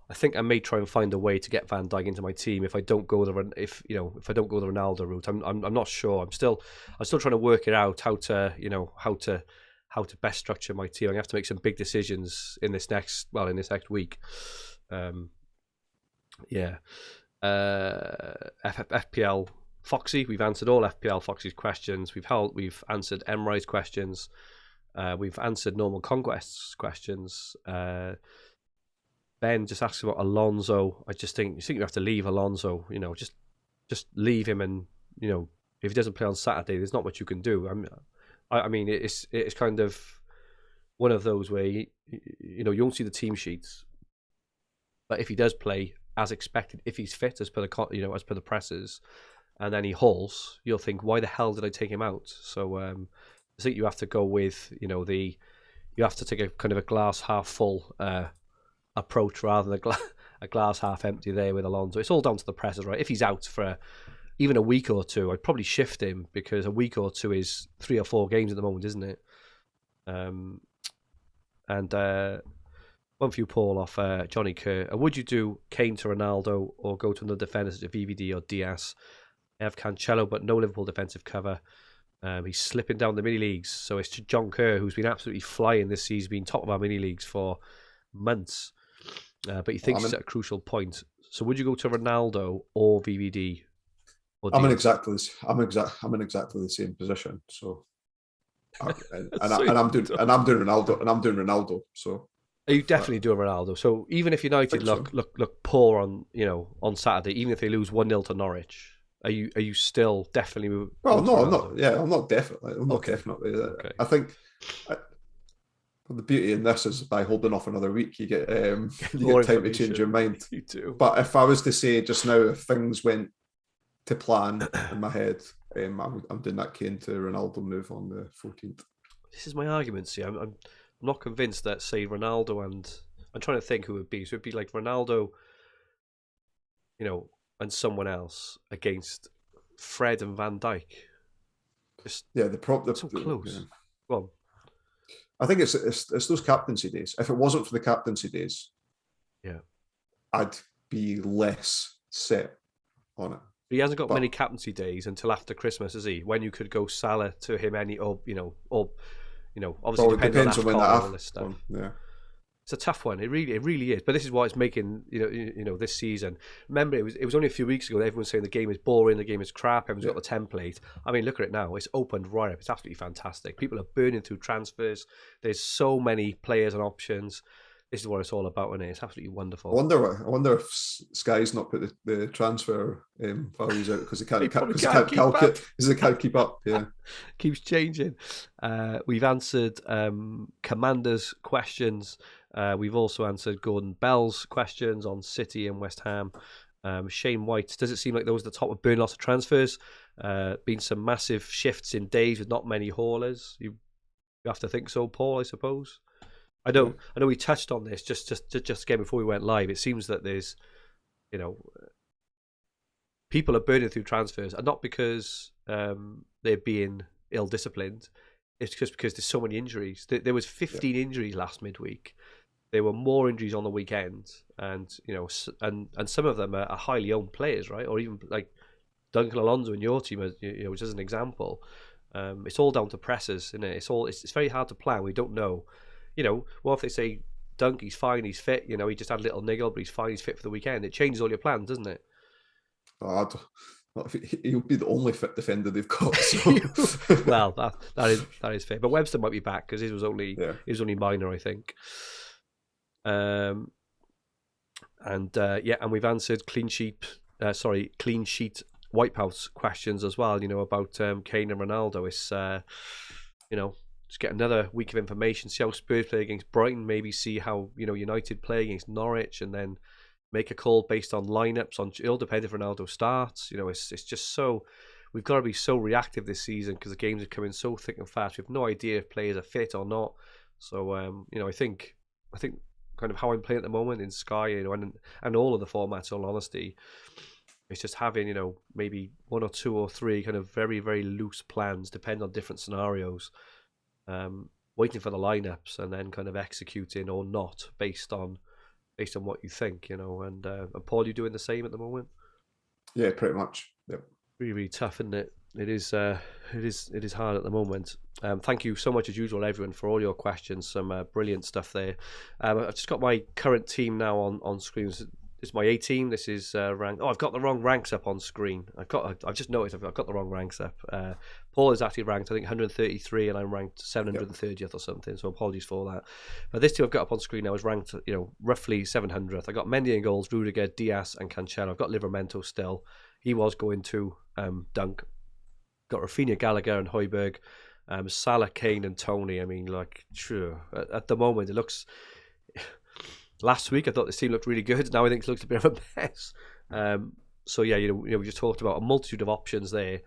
I think I may try and find a way to get Van Dijk into my team if I don't go the Ronaldo route. I'm not sure. I'm still trying to work it out how to best structure my team. I have to make some big decisions in this next week. FPL Foxy, we've answered all FPL Foxy's questions. We've answered Emre's questions. We've answered Normal Conquest's questions. Ben just asks about Alonso. I just think you have to leave Alonso. Just leave him, and if he doesn't play on Saturday, there's not much you can do. I mean, it's kind of one of those where you won't see the team sheets, but if he does play as expected, if he's fit as per the presses, and then he hauls, you'll think, why the hell did I take him out? So I think you have to go with you have to take a kind of a glass half full approach rather than a glass half empty there with Alonso. It's all down to the presses, right? If he's out for even a week or two, I'd probably shift him, because a week or two is 3 or 4 games at the moment, isn't it? And one for you, Paul, off Johnny Kerr. Would you do Kane to Ronaldo or go to another defender such as VVD or Diaz? I have Cancelo, but no Liverpool defensive cover. He's slipping down the mini leagues. So it's John Kerr, who's been absolutely flying this season, been top of our mini leagues for months. But he thinks he's at a crucial point. So would you go to Ronaldo or VVD? Or I'm in exactly the same position. So, I'm doing Ronaldo. So, are you definitely doing Ronaldo? So even if United look poor on Saturday, even if they lose 1-0 to Norwich, are you still definitely moving? Well, no, I'm not. Yeah, I'm not definitely. Definitely. Okay. I think. The beauty in this is by holding off another week, you get time to change your mind. You do. But if I was to say just now, if things went to plan in my head, I'm doing that Kane to Ronaldo move on the 14th. This is my argument. See, I'm not convinced that, say, Ronaldo, and I'm trying to think who it would be. So it'd be like Ronaldo, and someone else against Fred and Van Dijk. So close. Yeah. Go on. I think it's those captaincy days. If it wasn't for the captaincy days, I'd be less set on it. He hasn't got many captaincy days until after Christmas, is he? When you could go Salah to him obviously depends on when that all this stuff. Yeah. It's a tough one. It really is. But this is why it's making this season. Remember, it was only a few weeks ago that everyone was saying the game is boring, the game is crap, everyone's got the template. I mean, look at it now. It's opened right up. It's absolutely fantastic. People are burning through transfers. There's so many players and options. This is what it's all about, isn't it? It's absolutely wonderful. I wonder if Sky's not put the transfer values out because they can't keep up. Yeah, keeps changing. We've answered Commander's questions. We've also answered Gordon Bell's questions on City and West Ham. Shane White, does it seem like those at the top have burned lots of transfers? Been some massive shifts in days with not many haulers. You have to think so, Paul, I suppose. I know we touched on this just again before we went live. It seems that there's, people are burning through transfers, and not because they're being ill-disciplined. It's just because there's so many injuries. There was 15 injuries last midweek. There were more injuries on the weekend, and and some of them are highly owned players, right? Or even like Duncan Alonso in your team, which is an example. It's all down to presses, isn't it? It's very hard to plan. We don't know. What if they say Dunk, he's fine, he's fit. He just had a little niggle, but he's fine, he's fit for the weekend. It changes all your plans, doesn't it? He'll be the only fit defender they've got. So. Well, that is fair. But Webster might be back because he was only minor, I think. And we've answered clean sheet wipeouts questions as well. About Kane and Ronaldo. It's just get another week of information. See how Spurs play against Brighton. Maybe see how United play against Norwich, and then make a call based on lineups. It'll depend if Ronaldo starts. It's just so we've got to be so reactive this season because the games are coming so thick and fast. We have no idea if players are fit or not. So I think kind of how I'm playing at the moment in Sky, and all of the formats. In all honesty, it's just having maybe 1 or 2 or 3 kind of very very loose plans, depend on different scenarios. Waiting for the lineups and then kind of executing or not based on based on what you think, And Paul, you doing the same at the moment? Yeah, pretty much. Yep. Really, really tough, isn't it? It is. It is hard at the moment. Thank you so much as usual, everyone, for all your questions. Some brilliant stuff there. I've just got my current team now on screen. This is my A team. This is rank. Oh, I've got the wrong ranks up on screen. I've just noticed I've got the wrong ranks up. Paul is actually ranked, I think, 133, and I'm ranked 730th or something. So apologies for that. But this team I've got up on screen now is ranked, roughly 700th. I got Mendy in goals, Rudiger, Diaz, and Cancelo. I've got Livramento still. He was going to Dunk. Got Rafinha, Gallagher, and Højbjerg. Salah, Kane, and Tony. I mean, sure. At the moment, it looks. Last week, I thought this team looked really good. Now I think it looks a bit of a mess. So yeah, we just talked about a multitude of options there.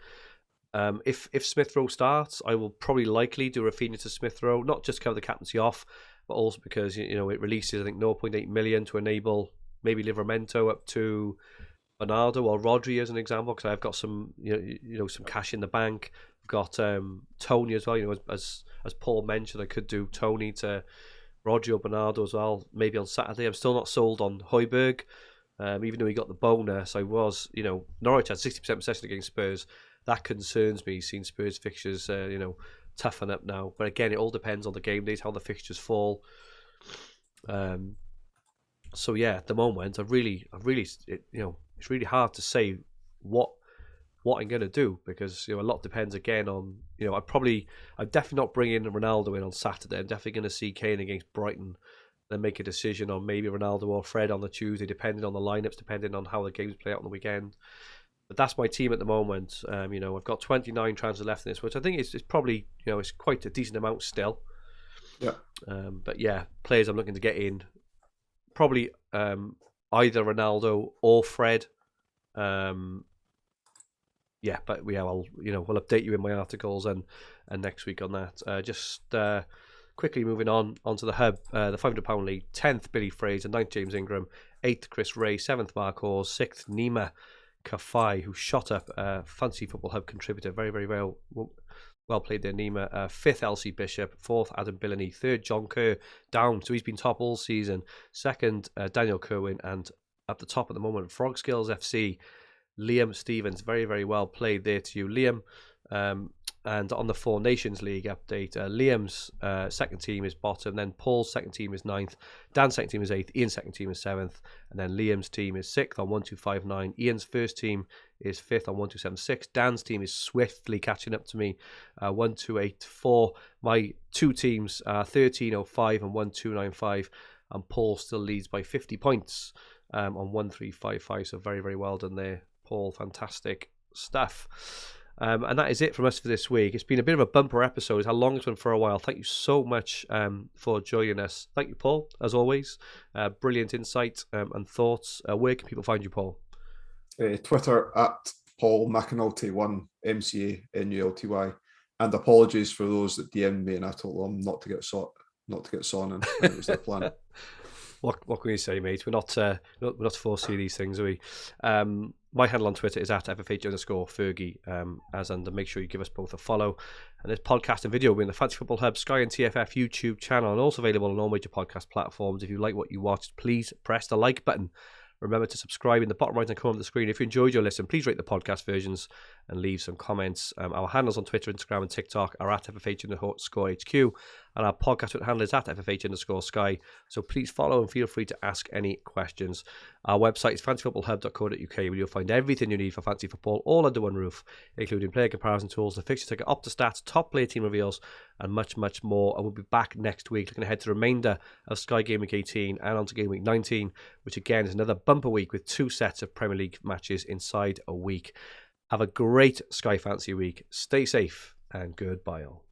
If Smith Rowe starts, I will probably likely do Rafinha to Smith Rowe, not just cover the captaincy off, but also because it releases I think 0.8 million to enable maybe Livramento up to Bernardo or Rodri as an example, because I've got some some cash in the bank. I've got Tony as well. As Paul mentioned, I could do Tony to Rodri or Bernardo as well. Maybe on Saturday. I'm still not sold on Højbjerg, even though he got the bonus. I was Norwich had 60% possession against Spurs. That concerns me. Seeing Spurs fixtures toughen up now, but again, it all depends on the game days, how the fixtures fall. So yeah, at the moment, it's really hard to say what I'm going to do, because a lot depends again on I'm definitely not bringing Ronaldo in on Saturday. I'm definitely going to see Kane against Brighton, then make a decision on maybe Ronaldo or Fred on the Tuesday, depending on the lineups, depending on how the games play out on the weekend. But that's my team at the moment. I've got 29 transfers left in this, which I think is probably it's quite a decent amount still. Yeah. But yeah, players I'm looking to get in, probably either Ronaldo or Fred. But we'll update you in my articles and next week on that. Just quickly moving on onto the hub, the £500 league. 10th Billy Fraser, 9th James Ingram, 8th Chris Ray, 7th Mark Hawes, 6th Nima Kafai, who shot up Fantasy Football Hub contributor. Very, very well played there, Nima. 5th Elsie Bishop, 4th Adam Billany, 3rd John Kerr, down, so he's been top all season. 2nd Daniel Kerwin, and at the top at the moment, Frog Skills FC, Liam Stevens. Very, very well played there to you, Liam. And on the Four Nations League update, Liam's second team is bottom, then Paul's second team is 9th, Dan's second team is 8th, Ian's second team is 7th, and then Liam's team is 6th on 1259. Ian's first team is 5th on 1276. Dan's team is swiftly catching up to me, 1284. My two teams are 1305 and 1295, and Paul still leads by 50 points on 1355. So very, very well done there, Paul. Fantastic stuff. And that is it from us for this week. It's been a bit of a bumper episode. It's our longest one for a while. Thank you so much for joining us. Thank you, Paul, as always. Brilliant insight and thoughts. Where can people find you, Paul? Twitter at Paul McAnulty 1 MCANULTY. And apologies for those that DM'd me and I told them not to get Son in. It was their plan. What can you say, mate? We're not forced to see these things, are we? My handle on Twitter is at FFH_Fergi, and make sure you give us both a follow. And this podcast and video will be in the Fantasy Football Hub, Sky and TFF YouTube channel, and also available on all major podcast platforms. If you like what you watched, please press the like button. Remember to subscribe in the bottom right-hand corner of the screen. If you enjoyed your listen, please rate the podcast versions and leave some comments. Our handles on Twitter, Instagram, and TikTok are at FFH_HQ, and our podcast handle is at FFH_Sky. So please follow and feel free to ask any questions. Our website is fantasyfootballhub.co.uk, where you'll find everything you need for fantasy football, all under one roof, including player comparison tools, the fixture ticker, Opta-stats, top player team reveals, and much, much more. And we'll be back next week, looking ahead to the remainder of Sky Gameweek 18 and onto Gameweek 19, which again is another bumper week with 2 sets of Premier League matches inside a week. Have a great Sky Fantasy week. Stay safe and goodbye all.